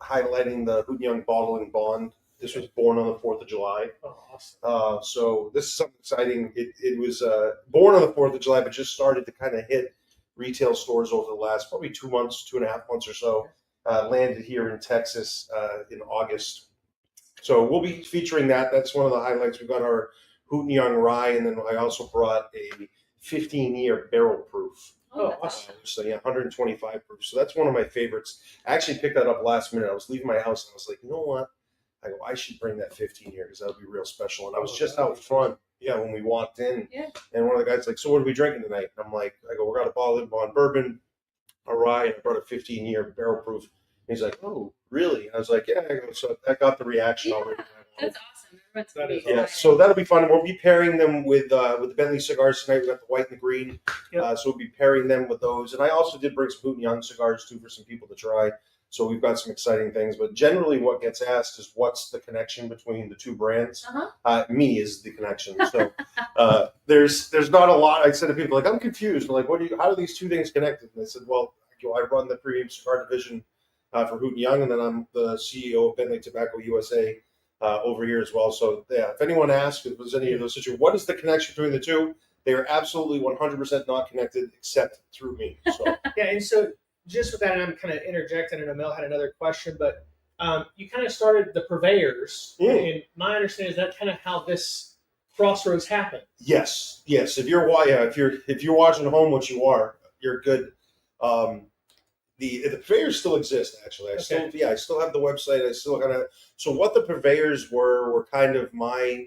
highlighting the Hoot and Young Bottle and Bond. This was born on the 4th of July. Oh, awesome. So this is something exciting. It was born on the 4th of July, but just started to kind of hit retail stores over the last probably 2 months, 2.5 months or so. Landed here in Texas in August. So we'll be featuring that. That's one of the highlights. We've got our Hoot and Young Rye, and then I also brought a 15-year barrel proof. Oh, awesome. So yeah, 125 proof. So that's one of my favorites. I actually picked that up last minute. I was leaving my house and I was like, you know what? I go, I should bring that 15-year because that would be real special. And I was just out front, when we walked in, and one of the guys like, so what are we drinking tonight? And I'm like, I go, we're got a bottle of Bond bourbon, a rye, and I brought a 15-year barrel proof. And he's like, oh, really? I was like, yeah. I go, so I got the reaction already. That's awesome. That is Yeah, so that'll be fun. We'll be pairing them with the Bentley cigars tonight. We got the white and the green, so we'll be pairing them with those. And I also did bring some Hoot and Young cigars too for some people to try. So we've got some exciting things. But generally, what gets asked is what's the connection between the 2 brands? Me is the connection. So there's not a lot. I said to people like, I'm confused. Like, how do these 2 things connected? And they said, well, I run the premium cigar division for Hoot and Young, and then I'm the CEO of Bentley Tobacco USA. Over here as well. So yeah, if anyone asks if there's any of those situations, what is the connection between the 2? They are absolutely 100% not connected except through me. So yeah, and so just with that, and I'm kind of interjecting, and Mel had another question, but you kind of started the purveyors, and my understanding is that kind of how this crossroads happened. Yes. If you're watching at home, which you are, you're good. The purveyors still exist, actually. I still have the website. I still so what the purveyors were kind of my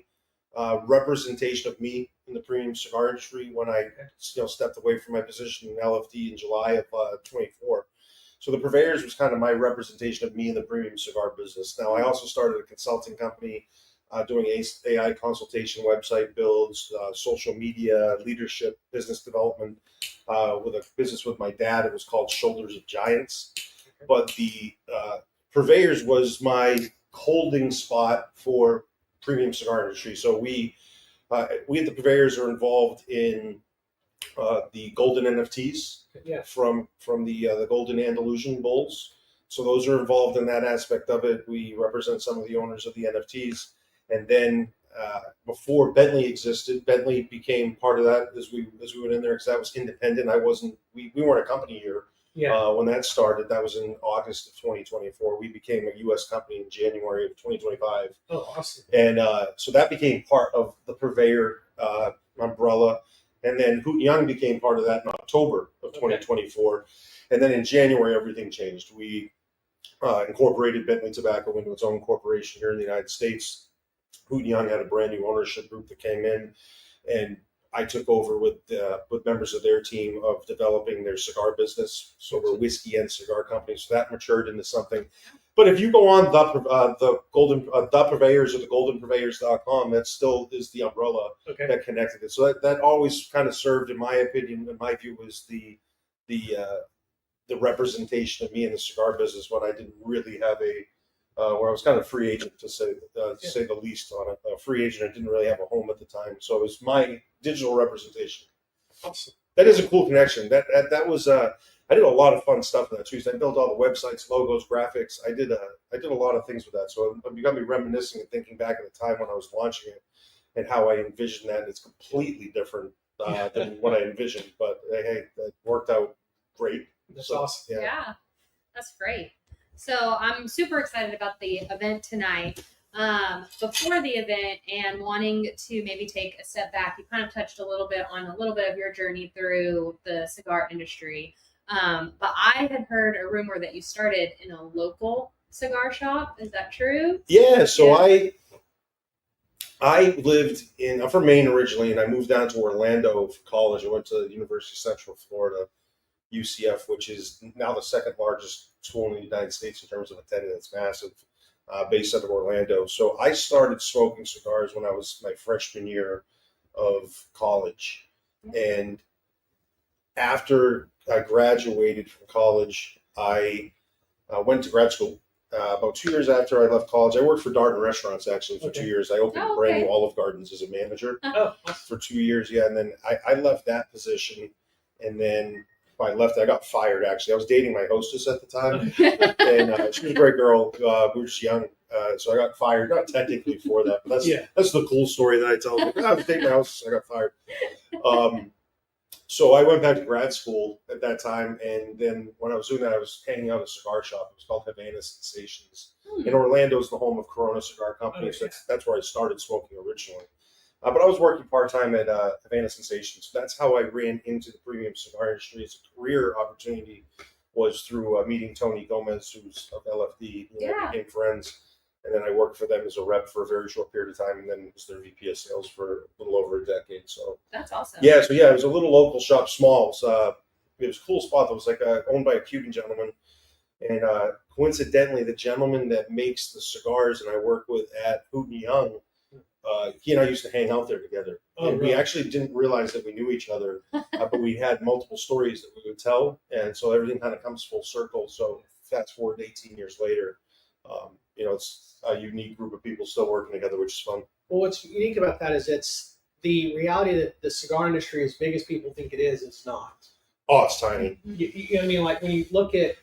representation of me in the premium cigar industry when I stepped away from my position in LFD in July of 24. So the purveyors was kind of my representation of me in the premium cigar business. Now I also started a consulting company doing AI consultation, website builds, social media, leadership, business development. With a business with my dad, it was called Shoulders of Giants. But the purveyors was my holding spot for premium cigar industry. So we at the purveyors are involved in the golden NFTs from the golden Andalusian bulls. So those are involved in that aspect of it. We represent some of the owners of the NFTs, and then before Bentley existed, Bentley became part of that as we went in there because that was independent. We weren't a company here when that started. That was in August of 2024. We became a U.S. company in January of 2025. Oh, awesome! And so that became part of the purveyor umbrella, and then Hoot and Young became part of that in October of 2024, and then in January everything changed. We incorporated Bentley Tobacco into its own corporation here in the United States. Hoot and Young had a brand new ownership group that came in, and I took over with members of their team of developing their cigar business. So we're whiskey and cigar company. So that matured into something. But if you go on the purveyors or the goldenpurveyors.com, that still is the umbrella that connected it. So that always kind of served, in my opinion, in my view, was the representation of me in the cigar business when I didn't really have where I was kind of free agent to say the least on it. A free agent, I didn't really have a home at the time, so it was my digital representation. Awesome. That is a cool connection. That was I did a lot of fun stuff in that too. I built all the websites, logos, graphics. I did a lot of things with that. So it got me reminiscing and thinking back at the time when I was launching it and how I envisioned that. And it's completely different than what I envisioned, but hey, that worked out great. That's awesome. Yeah, that's great. So I'm super excited about the event tonight. Before the event and wanting to maybe take a step back, you kind of touched a little bit of your journey through the cigar industry. But I had heard a rumor that you started in a local cigar shop. Is that true? Yeah. So I I'm from Maine originally, and I moved down to Orlando for college. I went to the University of Central Florida, UCF, which is now the second largest school in the United States in terms of attendance. It's massive, based out of Orlando. So I started smoking cigars when I was my freshman year of college. And after I graduated from college, I went to grad school. About 2 years after I left college, I worked for Darden Restaurants actually for 2 years. I opened a brand new Olive Gardens as a manager for 2 years. Yeah, and then I left that position, and then I left. I got fired. Actually, I was dating my hostess at the time, and she was a great girl. We were just young, so I got fired. Not technically for that, but that's the cool story that I tell. I was dating my hostess. I got fired. So I went back to grad school at that time, and then when I was doing that, I was hanging out at a cigar shop. It was called Havana Sensations. In Orlando is the home of Corona Cigar Company, so that's where I started smoking originally. But I was working part-time at Havana Sensations. So that's how I ran into the premium cigar industry. As a career opportunity was through meeting Tony Gomez, who's of LFD. We became friends. And then I worked for them as a rep for a very short period of time, and then was their VP of sales for a little over a decade. So that's awesome. Yeah, so it was a little local shop, small. So, it was a cool spot. That was like owned by a Cuban gentleman, and coincidentally, the gentleman that makes the cigars and I work with at Hoot and Young, he and I used to hang out there together. And we actually didn't realize that we knew each other, but we had multiple stories that we would tell, and so everything kind of comes full circle. So fast forward 18 years later. It's a unique group of people still working together, which is fun. Well, what's unique about that is it's the reality that the cigar industry, as big as people think it is, it's not. Oh, it's tiny. You know what I mean? Like when you look at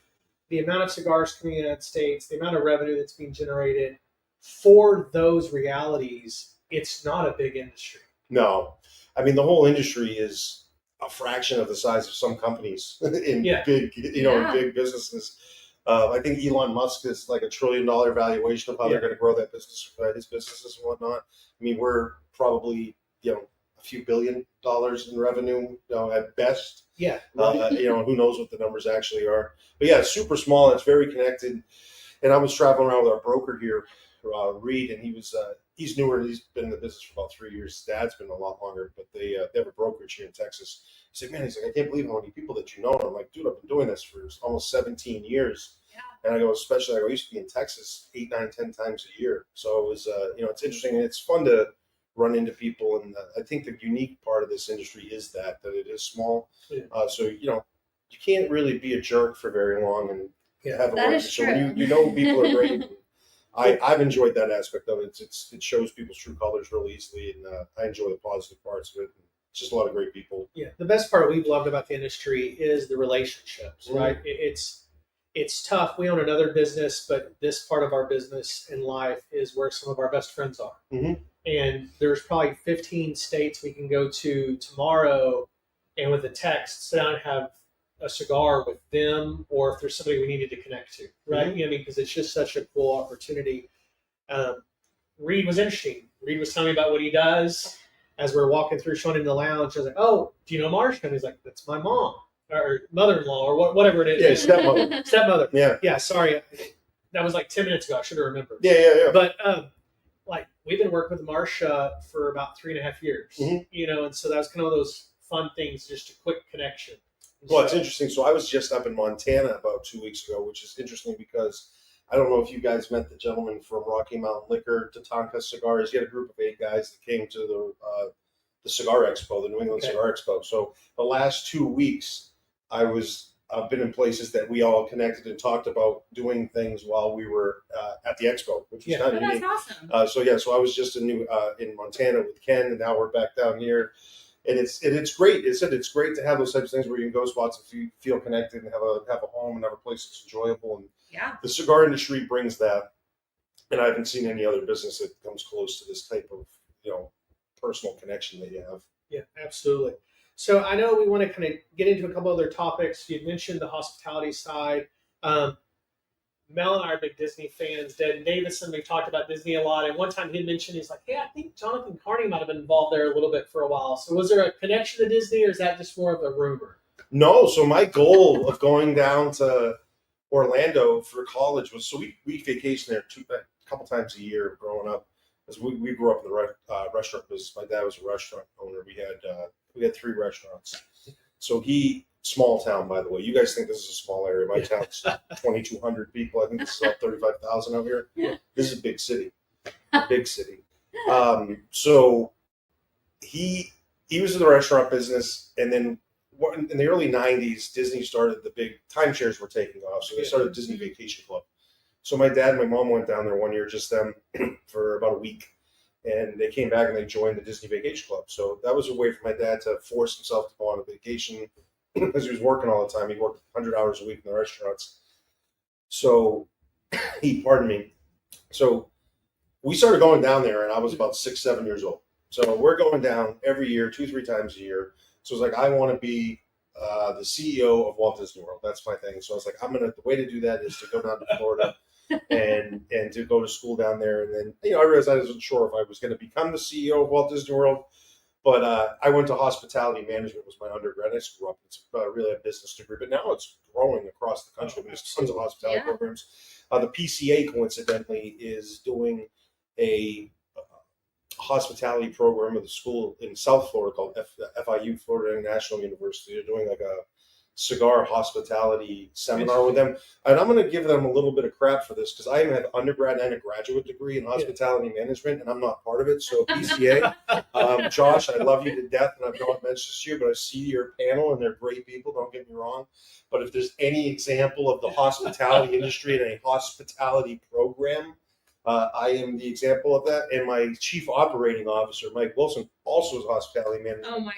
the amount of cigars coming in the United States, the amount of revenue that's being generated for those realities, it's not a big industry. No. I mean, the whole industry is a fraction of the size of some companies in big, in big businesses. I think Elon Musk is like $1 trillion valuation of how they're going to grow that business, his businesses and whatnot. I mean, we're probably, a few $1 billion in revenue, at best. Yeah. Who knows what the numbers actually are. But yeah, it's super small. It's very connected. And I was traveling around with our broker here, Reed, and he's newer. He's been in the business for about 3 years. His dad's been a lot longer, but they have a brokerage here in Texas. He said, man, I can't believe how many people that you know. And I'm like, dude, I've been doing this for almost 17 years. Yeah. And I go, I used to be in Texas 8, 9, 10 times a year. So it was, it's interesting and it's fun to run into people. And I think the unique part of this industry is that it is small. Yeah. So, you can't really be a jerk for very long and have a work. So when people are great. I've enjoyed that aspect of it. It shows people's true colors really easily, and I enjoy the positive parts of it. It's just a lot of great people. Yeah, the best part we've loved about the industry is the relationships, right? It's tough. We own another business, but this part of our business in life is where some of our best friends are. Mm-hmm. And there's probably 15 states we can go to tomorrow, and with a text, sit down and have a cigar with them, or if there's somebody we needed to connect to, right? Mm-hmm. Because it's just such a cool opportunity. Reed was interesting. Reed was telling me about what he does. As we're walking through, showing him the lounge, I was like, "Oh, do you know Marsha?" And he's like, "That's my mom or mother-in-law or whatever it is." Yeah, stepmother. Stepmother. Yeah. Yeah. Sorry, that was like 10 minutes ago. I should have remembered. Yeah. But like we've been working with Marcia for about 3.5 years, and so that was kind of those fun things, just a quick connection. Well, it's interesting. So I was just up in Montana about 2 weeks ago, which is interesting because I don't know if you guys met the gentleman from Rocky Mountain Liquor, Tatanka Cigars. He had a group of 8 guys that came to the Cigar Expo, the New England Cigar Expo. So the last 2 weeks, I've been in places that we all connected and talked about doing things while we were at the expo, which was kind of unique. That's awesome. So I was just in Montana with Ken, and now we're back down here. And it's great. It's great to have those types of things where you can go spots if you feel connected and have a home and have a place that's enjoyable. And the cigar industry brings that. And I haven't seen any other business that comes close to this type of personal connection that you have. Yeah, absolutely. So I know we want to kind of get into a couple other topics. You mentioned the hospitality side. Mel and I are big Disney fans. Dan Davison, we talked about Disney a lot. And one time he mentioned, he's like, hey, I think Jonathan Carney might have been involved there a little bit for a while. So was there a connection to Disney, or is that just more of a rumor? No. So my goal of going down to Orlando for college was, so we vacation there a couple times a year growing up. Because we grew up in the restaurant business. My dad was a restaurant owner. We had 3 restaurants. So small town, by the way. You guys think this is a small area. My town's 2,200 people. I think this is about 35,000 over here. Yeah. This is a big city. Big city. So he was in the restaurant business, and then in the early 90s, Disney started the big timeshares were taking off. So they started Disney Vacation Club. So my dad and my mom went down there one year, just them, for about a week. And they came back and they joined the Disney Vacation Club. So that was a way for my dad to force himself to go on a vacation because he was working all the time. He worked 100 hours a week in the restaurants. So pardon me. So we started going down there, and I was about 6, 7 years old. So we're going down every year, 2-3 times a year. So it's like, I want to be the CEO of Walt Disney World. That's my thing. So I was like, the way to do that is to go down to Florida and to go to school down there. And then, I realized I wasn't sure if I was going to become the CEO of Walt Disney World, but I went to hospitality management was my undergrad. I screwed up. It's really a business degree, but now it's growing across the country. There's tons of hospitality programs. The PCA, coincidentally, is doing a hospitality program with a school in South Florida called FIU, Florida International University. They're doing like a cigar hospitality seminar with them. And I'm going to give them a little bit of crap for this because I have an undergrad and a graduate degree in hospitality management, and I'm not part of it. So PCA, Josh, I love you to death, and I've not mentioned this to you, but I see your panel, and they're great people. Don't get me wrong. But if there's any example of the hospitality industry and a hospitality program, I am the example of that. And my chief operating officer, Mike Wilson, also has a hospitality management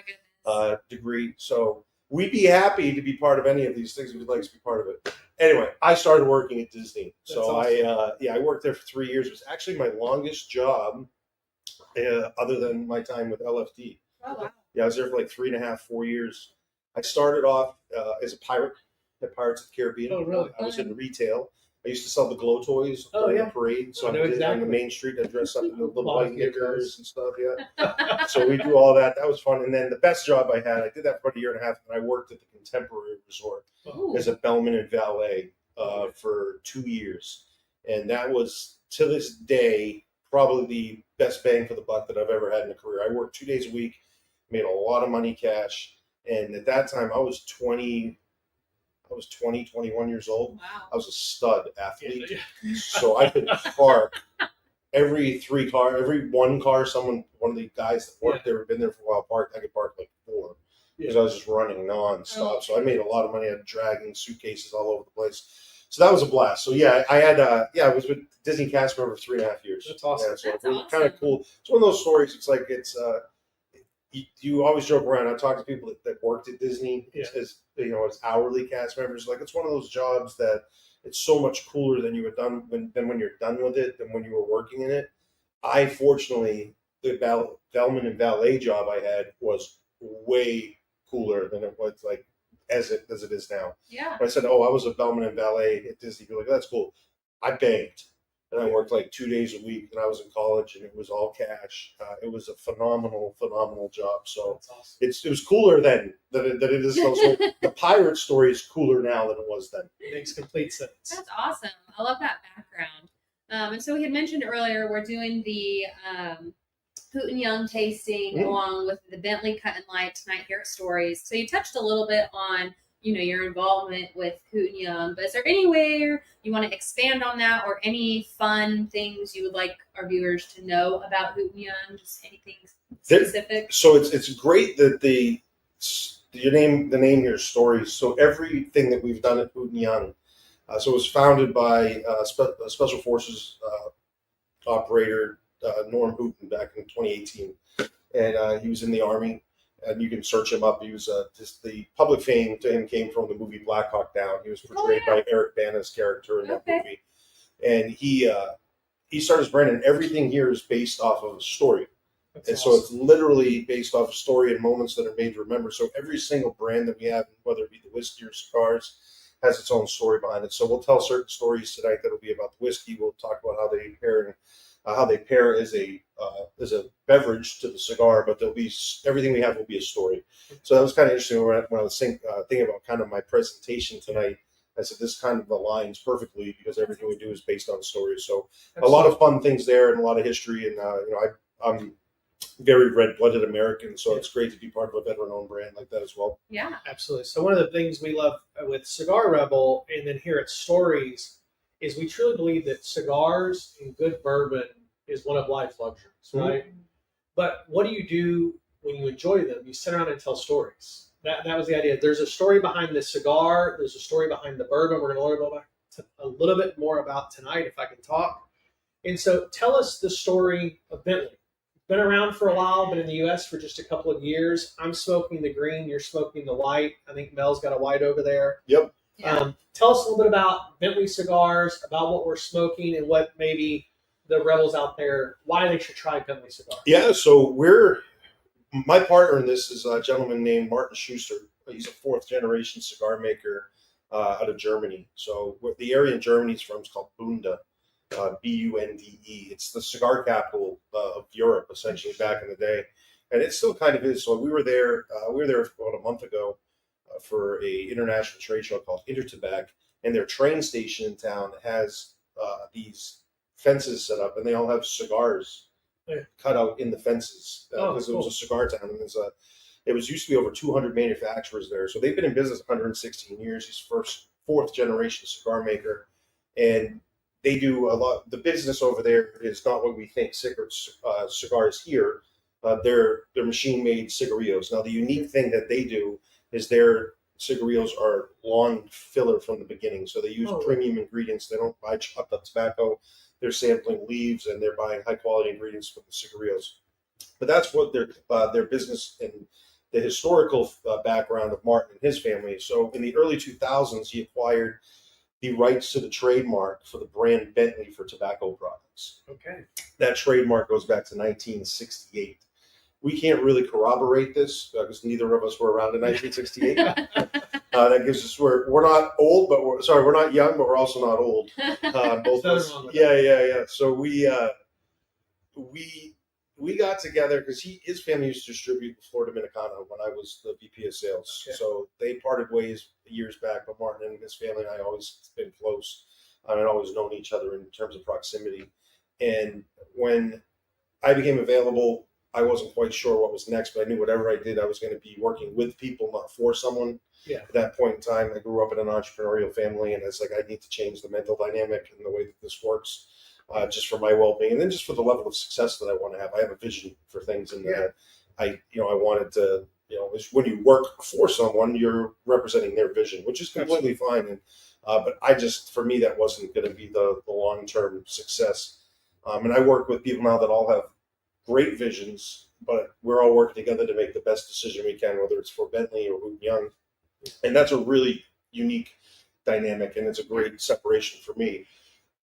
degree. So we'd be happy to be part of any of these things. We'd like to be part of it. Anyway, I started working at Disney. So awesome. I worked there for 3 years. It was actually my longest job other than my time with LFD. Oh, wow. Yeah, I was there for like 3.5, 4 years. I started off as a pirate at Pirates of the Caribbean. Oh, really? I was in retail. I used to sell the glow toys during the parade. So on the main street, I dressed up in the little white knickers and stuff. Yeah. So we do all that. That was fun. And then the best job I had, I did that for about 1.5 years, and I worked at the Contemporary Resort as a bellman and valet for 2 years. And that was, to this day, probably the best bang for the buck that I've ever had in a career. I worked 2 days a week, made a lot of money cash. And at that time, I was 21 years old. Wow. I was a stud athlete. So I could park every one car, one of the guys that worked there had been there for a while parked, I could park like 4 because I was just running nonstop. So I made a lot of money. I had dragging suitcases all over the place. So that was a blast. So yeah, I was with Disney cast member for 3.5 years. That's awesome. That's it was kind of cool. It's one of those stories. It's like you always joke around. I talk to people that worked at Disney as hourly cast members. Like, it's one of those jobs that it's so much cooler than than when you're done with it than when you were working in it. I fortunately, the bellman and valet job I had was way cooler than it was like as it is now. Yeah. When I said, I was a bellman and valet at Disney, you're like, that's cool. I banged. And I worked like 2 days a week, and I was in college, and it was all cash. It was a phenomenal job. So awesome. It was cooler then than it is now. So the pirate story is cooler now than it was then. It makes complete sense. That's awesome. I love that background. And so we had mentioned earlier, we're doing the Hoot and Young tasting along with the Bentley Cut and Light tonight here at Stories. So you touched a little bit on, your involvement with Hoot and Young, but is there anywhere you want to expand on that, or any fun things you would like our viewers to know about Hoot and Young? Just anything specific? So it's great that the name here is Stories. So everything that we've done at Hoot and Young, so it was founded by Special Forces operator Norm Hooten back in 2018, and he was in the Army, and you can search him up. He was just the public fame to him came from the movie Black Hawk Down. He was portrayed by Eric Bana's character in that movie, and he started his brand, and everything here is based off of a story. That's awesome. So it's literally based off a story and moments that are made to remember. So every single brand that we have, whether it be the whiskey or cigars, has its own story behind it. So we'll tell certain stories tonight that'll be about the whiskey. We'll talk about how they pair as a beverage to the cigar, but there'll be everything we have will be a story. So that was kind of interesting when I was thinking about kind of my presentation tonight. I said this kind of aligns perfectly because everything we do is based on stories. So a lot of fun things there and a lot of history. And I'm very red-blooded American, so it's great to be part of a veteran-owned brand like that as well. Yeah, absolutely. So one of the things we love with Cigar Rebel and then here at Stories is we truly believe that cigars and good bourbon is one of life's luxuries, right? Mm-hmm. But what do you do when you enjoy them? You sit around and tell stories. That was the idea. There's a story behind the cigar. There's a story behind the bourbon. We're going to learn a little bit more about tonight, if I can talk. And so tell us the story of Bentley. Been around for a while, been in the U.S. for just a couple of years. I'm smoking the green. You're smoking the white. I think Mel's got a white over there. Yep. Yeah. Tell us a little bit about Bentley cigars, about what we're smoking, and what maybe the Rebels out there, why they should try Bentley cigars. Yeah, so my partner in this is a gentleman named Martin Schuster. He's a fourth-generation cigar maker out of Germany. So the area in Germany he's from is called Bunde. Bunde. It's the cigar capital of Europe, essentially, back in the day, and it still kind of is. So we were there about a month ago for a international trade show called Intertabac, and their train station in town has these fences set up, and they all have cigars cut out in the fences because it was a cigar town, and it was used to be over 200 manufacturers there. So they've been in business 116 years. He's fourth generation cigar maker, and they do a lot. The business over there is not what we think cigars here. They're machine-made cigarillos. Now, the unique thing that they do is their cigarillos are long filler from the beginning. So they use premium ingredients. They don't buy chopped up tobacco. They're sampling leaves, and they're buying high-quality ingredients from the cigarillos. But that's what their business and the historical background of Martin and his family. So in the early 2000s, he acquired the rights to the trademark for the brand Bentley for tobacco products. Okay. That trademark goes back to 1968. We can't really corroborate this because neither of us were around in 1968. That gives us we're not old, but we're not young, but we're also not old. Both of us. Yeah. So we got together because his family used to distribute Florida Dominicana when I was the VP of sales. Okay. So they parted ways years back, but Martin and his family and I always been close and always known each other in terms of proximity. And when I became available, I wasn't quite sure what was next, but I knew whatever I did, I was going to be working with people, not for someone. Yeah. At that point in time, I grew up in an entrepreneurial family, and it's like I need to change the mental dynamic and the way that this works. Just for my well-being, and then just for the level of success that I want to have. I have a vision for things, and I wanted to, when you work for someone, you're representing their vision, which is completely fine. And but for me, that wasn't going to be the long-term success. And I work with people now that all have great visions, but we're all working together to make the best decision we can, whether it's for Bentley or Hoot Young, and that's a really unique dynamic, and it's a great separation for me.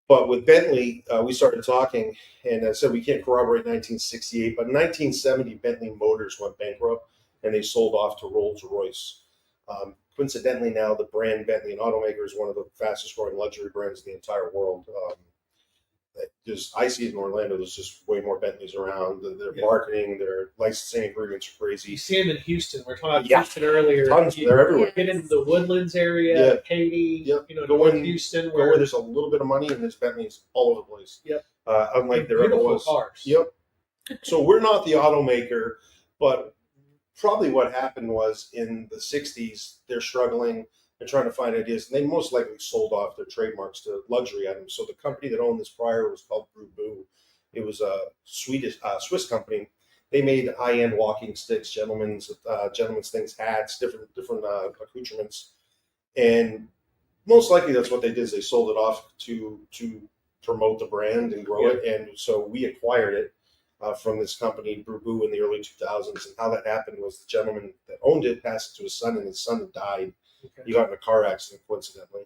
But with Bentley, we started talking, and I said we can't corroborate 1968, but in 1970, Bentley Motors went bankrupt, and they sold off to Rolls-Royce. Coincidentally, now the brand Bentley, an automaker, is one of the fastest-growing luxury brands in the entire world. I see it in Orlando. There's just way more Bentleys around. Their marketing, their licensing agreements are crazy. You see them in Houston. We are talking about Houston earlier. Tons. They're everywhere. Get into the Woodlands area, Katy, North Houston, where there's a little bit of money and there's Bentleys all over the place. Yep. Unlike there ever was. Cars. Yep. So we're not the automaker, but probably what happened was in the 60s, they're struggling. They're trying to find ideas, and they most likely sold off their trademarks to luxury items. So the company that owned this prior was called Boo. It was a Swiss company. They made high-end walking sticks, gentlemen's things, hats, different accoutrements, and most likely that's what they did. Is they sold it off to promote the brand and grow it, and so we acquired it from this company, Boo, in the early 2000s. And how that happened was the gentleman that owned it passed it to his son, and his son had died. Okay. He got in a car accident, coincidentally.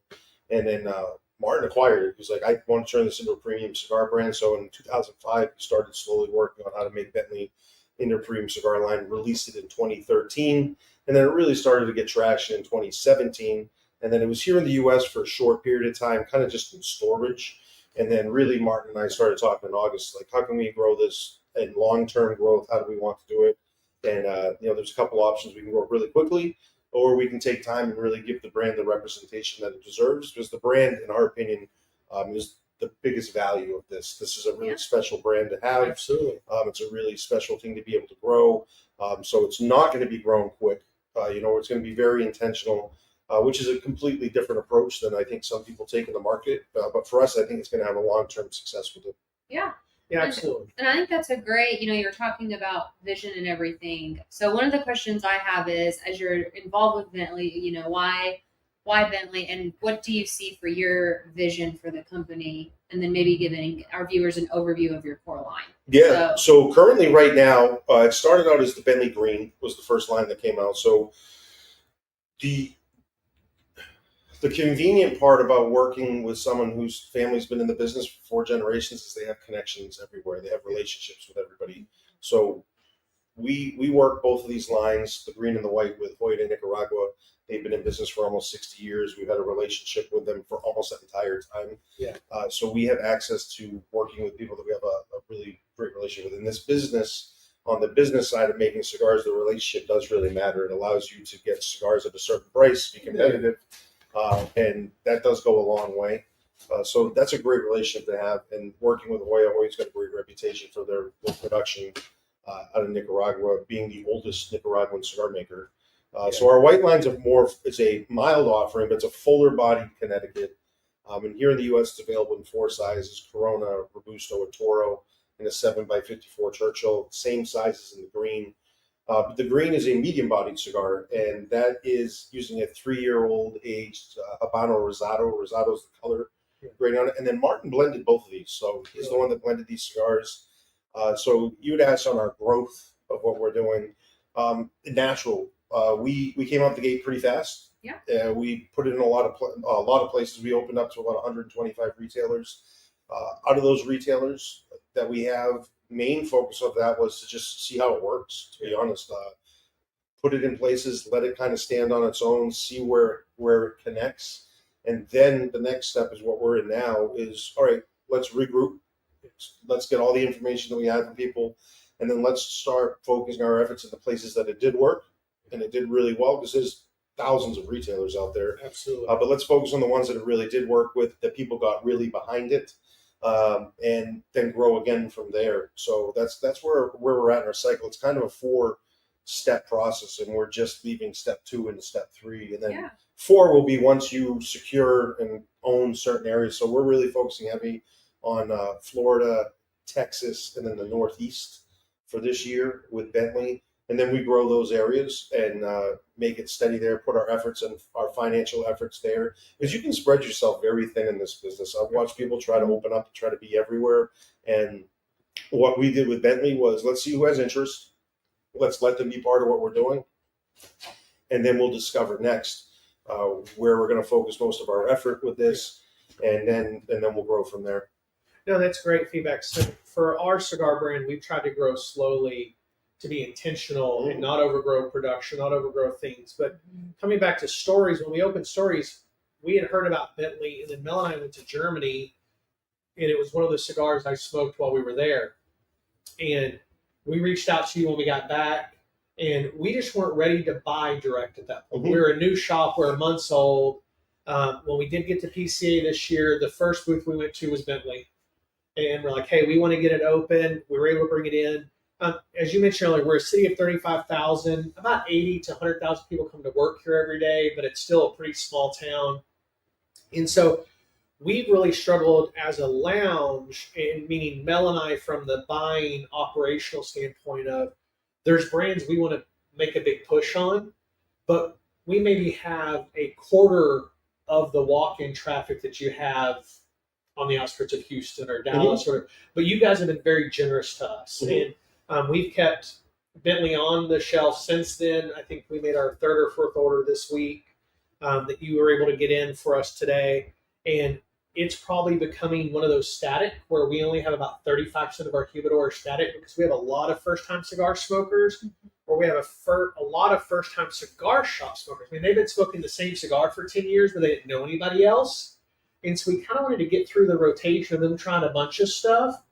And then Martin acquired it. He was like, I want to turn this into a premium cigar brand. So in 2005, we started slowly working on how to make Bentley into a premium cigar line, released it in 2013. And then it really started to get traction in 2017. And then it was here in the U.S. for a short period of time, kind of just in storage. And then really Martin and I started talking in August, like, how can we grow this in long-term growth? How do we want to do it? And, there's a couple options. We can grow really quickly, or we can take time and really give the brand the representation that it deserves, because the brand, in our opinion, is the biggest value of this. This is a really special brand to have. Absolutely. It's a really special thing to be able to grow. So it's not going to be grown quick. It's going to be very intentional, which is a completely different approach than I think some people take in the market. But for us, I think it's going to have a long-term success with it. Yeah. Yeah, absolutely. And I think that's a great, you're talking about vision and everything. So one of the questions I have is, as you're involved with Bentley, why Bentley, and what do you see for your vision for the company? And then maybe giving our viewers an overview of your core line. Yeah. So currently right now, it started out as the Bentley Green was the first line that came out. So the convenient part about working with someone whose family's been in the business for 4 generations is they have connections everywhere. They have relationships with everybody. So we work both of these lines, the green and the white, with Hoyt in Nicaragua. They've been in business for almost 60 years. We've had a relationship with them for almost that entire time. Yeah. So we have access to working with people that we have a really great relationship with. In this business, on the business side of making cigars, the relationship does really matter. It allows you to get cigars at a certain price, be competitive. And that does go a long way. So that's a great relationship to have. And working with Hoyt's got a great reputation for their production out of Nicaragua, being the oldest Nicaraguan cigar maker. So our white lines it's a mild offering, but it's a fuller bodied Connecticut. And here in the U.S., it's available in 4 sizes: Corona, Robusto, and Toro, and a 7x54 Churchill, same sizes in the green. But the green is a medium-bodied cigar, and that is using a 3-year-old aged Habano Rosado. Rosado is the color grade on it. And then Martin blended both of these, so he's the one that blended these cigars. So you had asked on our growth of what we're doing. Natural. We came out the gate pretty fast. Yeah. We put it in a lot of places. We opened up to about 125 retailers. Out of those retailers that we have, main focus of that was to just see how it works, to be honest. Put it in places, let it kind of stand on its own, see where it connects. And then the next step is what we're in now is, all right, let's regroup. Let's get all the information that we have from people. And then let's start focusing our efforts in the places that it did work. And it did really well, because there's thousands of retailers out there. Absolutely. But let's focus on the ones that it really did work with, that people got really behind it. And then grow again from there. So that's where we're at in our cycle. It's kind of a 4-step process, and we're just leaving step 2 into step 3, and then 4 will be once you secure and own certain areas. So we're really focusing heavy on Florida, Texas, and then the Northeast for this year with Bentley. And then we grow those areas and make it steady there, put our efforts and our financial efforts there. Because you can spread yourself very thin in this business. I've watched people try to open up and try to be everywhere. And what we did with Bentley was, let's see who has interest. Let's let them be part of what we're doing. And then we'll discover next where we're going to focus most of our effort with this. And then we'll grow from there. No, that's great feedback. So for our cigar brand, we've tried to grow slowly, to be intentional and not overgrow production, not overgrow things. But coming back to Stories, when we opened Stories, we had heard about Bentley, and then Mel and I went to Germany and it was one of the cigars I smoked while we were there. And we reached out to you when we got back, and we just weren't ready to buy direct at that point. We were a new shop, we're months old. When we did get to PCA this year, the first booth we went to was Bentley. And we're like, hey, we want to get it open. We were able to bring it in. As you mentioned earlier, we're a city of 35,000. About 80 to 100,000 people come to work here every day, but it's still a pretty small town. And so we've really struggled as a lounge, and meaning Mel and I, from the buying operational standpoint of there's brands we want to make a big push on, but we maybe have a quarter of the walk-in traffic that you have on the outskirts of Houston or Dallas, but you guys have been very generous to us. And we've kept Bentley on the shelf since then. I think we made our third or fourth order this week that you were able to get in for us today. And it's probably becoming one of those static where we only have about 35% of our humidor static, because we have a lot of first-time cigar smokers, or we have a lot of first-time cigar shop smokers. I mean, they've been smoking the same cigar for 10 years, but they didn't know anybody else. And so we kind of wanted to get through the rotation of them trying a bunch of stuff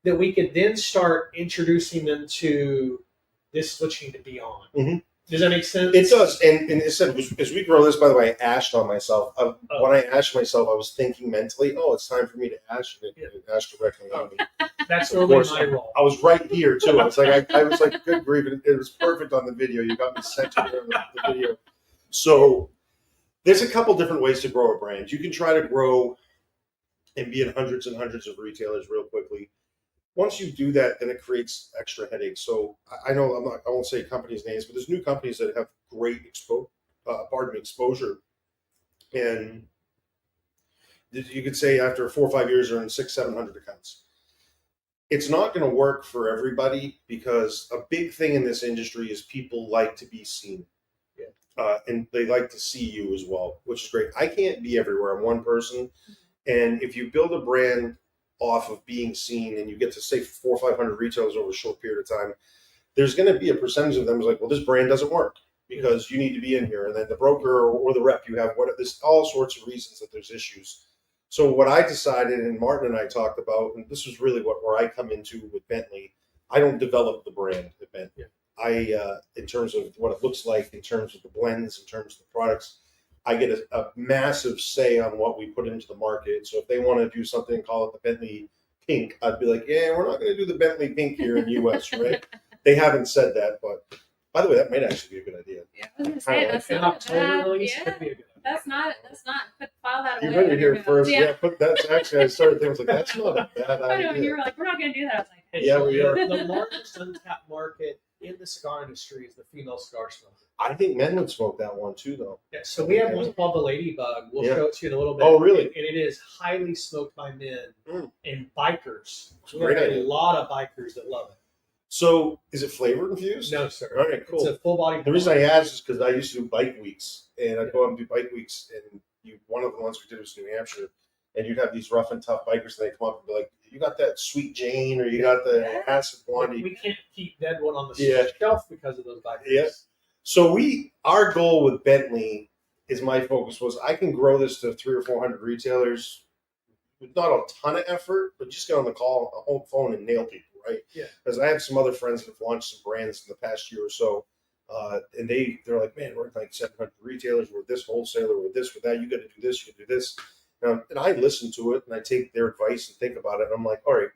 that we could then start introducing them to, this is what you need to be on. Does that make sense? It does. And it said, as we grow this, by the way, I ashed on myself. When I ashed myself, I was thinking mentally, oh, it's time for me to ash. And ash directly on me. That's really my role. I was right here, too. It's like, I was like, good grief. It was perfect on the video. You got me centered on the video. So there's a couple different ways to grow a brand. You can try to grow and be in hundreds and hundreds of retailers real quickly. Once you do that, then it creates extra headaches. So I know I won't say companies' names, but there's new companies that have great exposure. And you could say after 4 or 5 years they're in 600-700 accounts. It's not going to work for everybody, because a big thing in this industry is people like to be seen. And they like to see you as well, which is great. I can't be everywhere. I'm one person. And if you build a brand off of being seen and you get to say 400 or 500 retailers over a short period of time, there's going to be a percentage of them who's like, well, this brand doesn't work because you need to be in here. And then the broker or the rep, you have there's all sorts of reasons that there's issues. So what I decided, and Martin and I talked about, and this was really where I come into with Bentley, I don't develop the brand at Bentley. In terms of what it looks like, in terms of the blends, in terms of the products, I get a massive say on what we put into the market. So if they want to do something and call it the Bentley Pink, I'd be like, yeah, we're not going to do the Bentley Pink here in the U.S., right? They haven't said that, but by the way, that might actually be a good idea. Yeah, I was going to say, that's not file that away. You heard it here first. Yeah, that's actually, I started thinking, like, that's not a bad idea. I know, you were like, we're not going to do that. I was like, yeah, we are. The largest untapped market in the cigar industry is the female cigar smoker. I think men would smoke that one too, though. Yeah, so we have one called the Ladybug. We'll show it to you in a little bit. Oh, really? And it is highly smoked by men and bikers. We Great have idea. a lot of bikers that love it. So, is it flavor infused? No, sir. All right, cool. It's a full body. The reason I asked is because I used to do bike weeks, and I'd go out and do bike weeks, and one of the ones we did was New Hampshire, and you'd have these rough and tough bikers, and they'd come up and be like, you got that Sweet Jane, or you got the Acid Blondie. We can't keep that one on the shelf because of those bikers. Yeah. So our goal with Bentley my focus was I can grow this to 300 or 400 retailers with not a ton of effort, but just get on the phone and nail people, right? Yeah. Because I have some other friends that have launched some brands in the past year or so, and they're like, man, we're like 700 retailers, we're this wholesaler, we're this, we're that, you got to do this, you got to do this. And I listen to it and I take their advice and think about it. And I'm like, all right,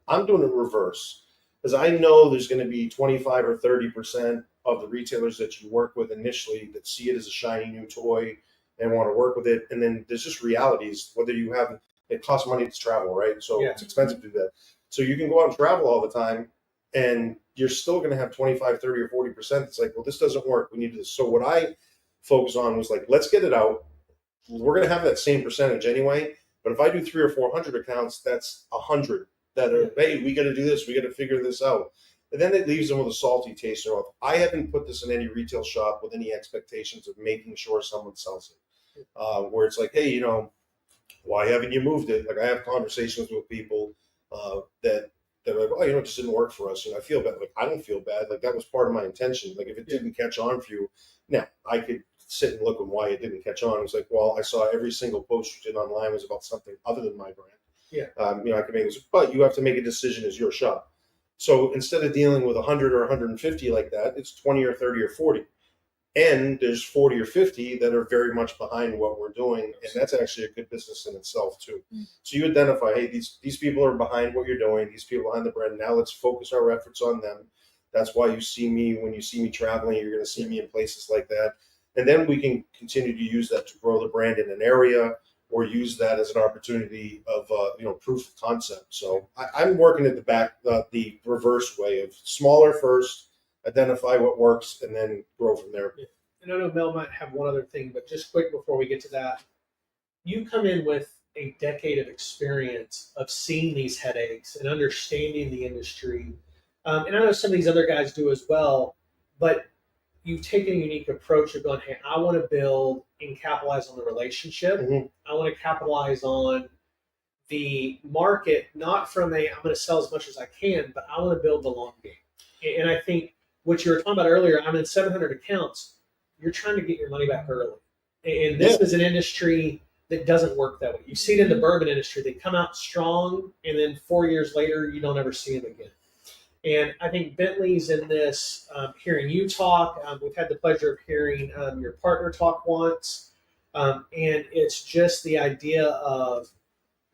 I'm doing it reverse, because I know there's going to be 25 or 30% of the retailers that you work with initially that see it as a shiny new toy and want to work with it. And then there's just realities, whether you have, it costs money to travel, right? So it's expensive to do that. So you can go out and travel all the time and you're still going to have 25, 30 or 40%. It's like, well, this doesn't work. We need this. So what I focus on was like, let's get it out. We're going to have that same percentage anyway. But if I do 300 or 400 accounts, that's 100 that are, hey, we got to do this. We got to figure this out. And then it leaves them with a salty taste in their mouth. I haven't put this in any retail shop with any expectations of making sure someone sells it. Where it's like, hey, why haven't you moved it? Like I have conversations with people that are like, oh, it just didn't work for us. And I feel bad. Like I don't feel bad. Like that was part of my intention. Like if it didn't catch on for you, now I could sit and look at why it didn't catch on. It's like, well, I saw every single post you did online was about something other than my brand. Yeah. I can make this, but you have to make a decision as your shop. So instead of dealing with 100 or 150 like that, it's 20 or 30 or 40. And there's 40 or 50 that are very much behind what we're doing, and that's actually a good business in itself too. So you identify, hey, these people are behind what you're doing. These people behind the brand. Now let's focus our efforts on them. That's why you see me when you see me traveling. You're going to see me in places like that, and then we can continue to use that to grow the brand in an area, or use that as an opportunity of proof of concept. So I'm working at the back, the reverse way of smaller first. Identify what works and then grow from there. And I know Mel might have one other thing, but just quick before we get to that, you come in with a decade of experience of seeing these headaches and understanding the industry. And I know some of these other guys do as well, but you've taken a unique approach of going, hey, I want to build and capitalize on the relationship. I want to capitalize on the market, not from I'm going to sell as much as I can, but I want to build the long game. And I think what you were talking about earlier, I'm in 700 accounts. You're trying to get your money back early. And this is an industry that doesn't work that way. You see it in the bourbon industry. They come out strong, and then 4 years later, you don't ever see them again. And I think Bentley's in this, hearing you talk. We've had the pleasure of hearing your partner talk once. And it's just the idea of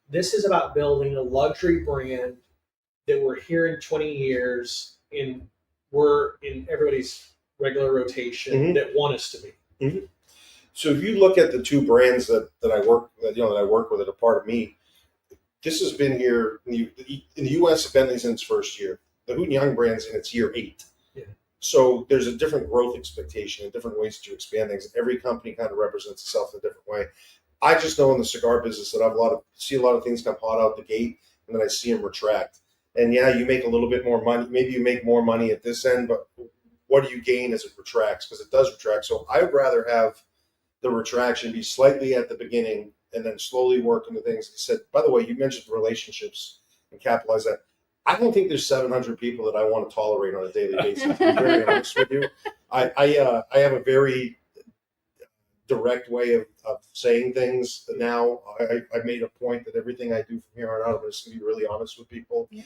this is about building a luxury brand that we're here in 20 years, and we're in everybody's regular rotation that want us to be. So if you look at the two brands that I work with that are part of me, this has been here in the U.S. Bentley's in its first year. The Hoot & Young brand's in its year 8. Yeah. So there's a different growth expectation and different ways to expand things. Every company kind of represents itself in a different way. I just know in the cigar business that I see a lot of things come hot out the gate, and then I see them retract. And you make a little bit more money. Maybe you make more money at this end, but what do you gain as it retracts? Because it does retract. So I would rather have the retraction be slightly at the beginning and then slowly work into things. You said, by the way, you mentioned relationships and capitalize that. I don't think there's 700 people that I want to tolerate on a daily basis. To be very honest with you, I have a very direct way of saying things now. I made a point that everything I do from here on out, I'm just going to be really honest with people. Yeah.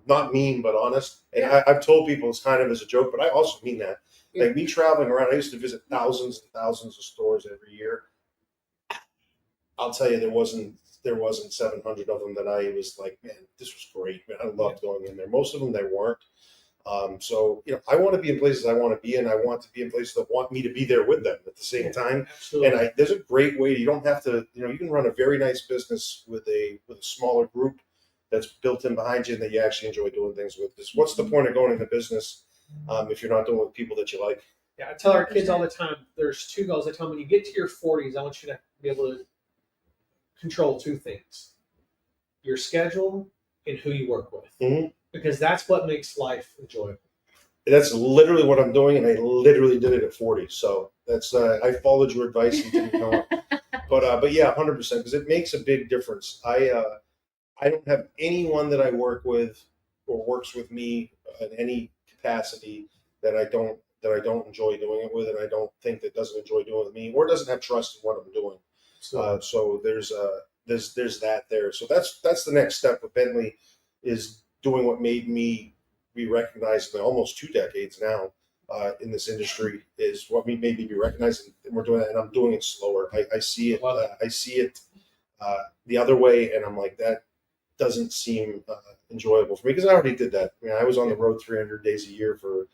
Not mean, but honest. And I've told people it's kind of as a joke, but I also mean that. Like me traveling around, I used to visit thousands and thousands of stores every year. I'll tell you, there wasn't 700 of them that I was like, man, this was great. Man, I loved going in there. Most of them, they weren't. So I want to be in places I want to be in. I want to be in places that want me to be there with them at the same time. Absolutely. And there's a great way. You don't have to. You can run a very nice business with a smaller group that's built in behind you and that you actually enjoy doing things with. Because what's the point of going into business if you're not doing it with people that you like? Yeah, I tell our kids all the time, there's two goals. I tell them, when you get to your 40s, I want you to be able to control two things: your schedule and who you work with. Because that's what makes life enjoyable. That's literally what I'm doing, and I literally did it at 40. So that's I followed your advice and didn't know it. But yeah, 100%, because it makes a big difference. I don't have anyone that I work with or works with me in any capacity that I don't enjoy doing it with, and I don't think that doesn't enjoy doing it with me or doesn't have trust in what I'm doing. So there's that there. So that's the next step with Bentley, is doing what made me be recognized in almost 2 decades now in this industry, is what made me be recognized, and we're doing it, and I'm doing it slower. I see it. I see it the other way, and I'm like, that doesn't seem enjoyable for me, because I already did that. I mean, I was on the road 300 days a year for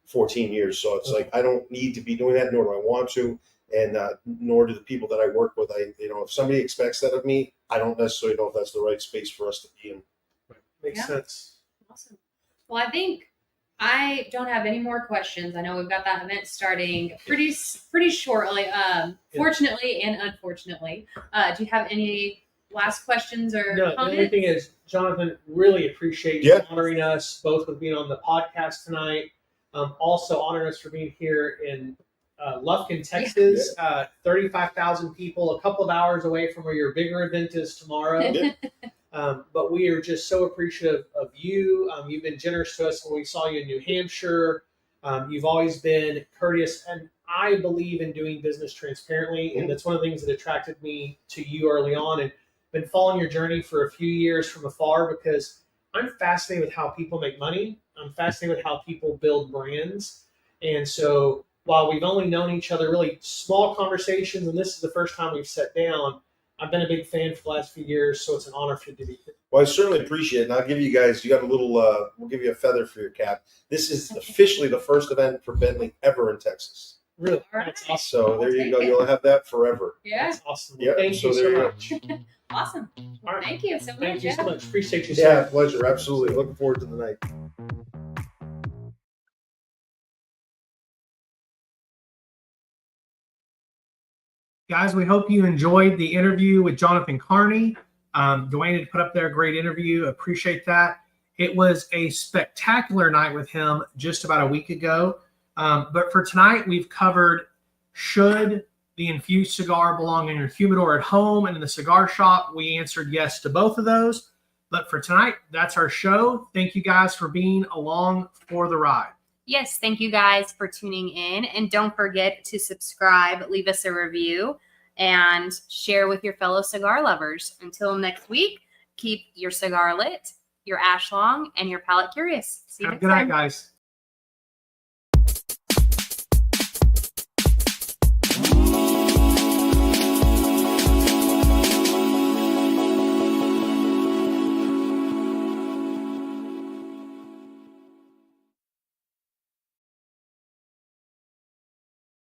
14 years, so it's like I don't need to be doing that, nor do I want to, and nor do the people that I work with. If somebody expects that of me, I don't necessarily know if that's the right space for us to be in. Makes sense. Awesome. Well, I think I don't have any more questions. I know we've got that event starting pretty shortly, fortunately and unfortunately. Do you have any last questions or comments? The only thing is, Jonathan, really appreciate you honoring us both with being on the podcast tonight. Also honoring us for being here in Lufkin, Texas. 35,000 people, a couple of hours away from where your bigger event is tomorrow. But we are just so appreciative of you. You've been generous to us when we saw you in New Hampshire. You've always been courteous, and I believe in doing business transparently, and that's one of the things that attracted me to you early on. And been following your journey for a few years from afar because I'm fascinated with how people make money. I'm fascinated with how people build brands. And so while we've only known each other really small conversations, and this is the first time we've sat down, I've been a big fan for the last few years, so it's an honor for you to be here. Well, I certainly appreciate it. And I'll give you guys, you got a little, we'll give you a feather for your cap. This is officially the first event for Bentley ever in Texas. Really? All right. That's awesome. So there you go. You'll have that forever. Yeah. That's awesome. Yeah, Thank so you there so you go. much. Awesome. All right. Thank you so much. Thank you so much. Appreciate you, Yeah, sir. pleasure. Absolutely. Looking forward to the night. Guys, we hope you enjoyed the interview with Jonathan Carney. Dwayne had put up there a great interview. Appreciate that. It was a spectacular night with him just about a week ago. But for tonight, we've covered should the infused cigar belong in your humidor at home and in the cigar shop. We answered yes to both of those. But for tonight, that's our show. Thank you guys for being along for the ride. Yes, thank you guys for tuning in. And don't forget to subscribe, leave us a review, and share with your fellow cigar lovers. Until next week, keep your cigar lit, your ash long, and your palate curious. See you Have a next good night, time. guys.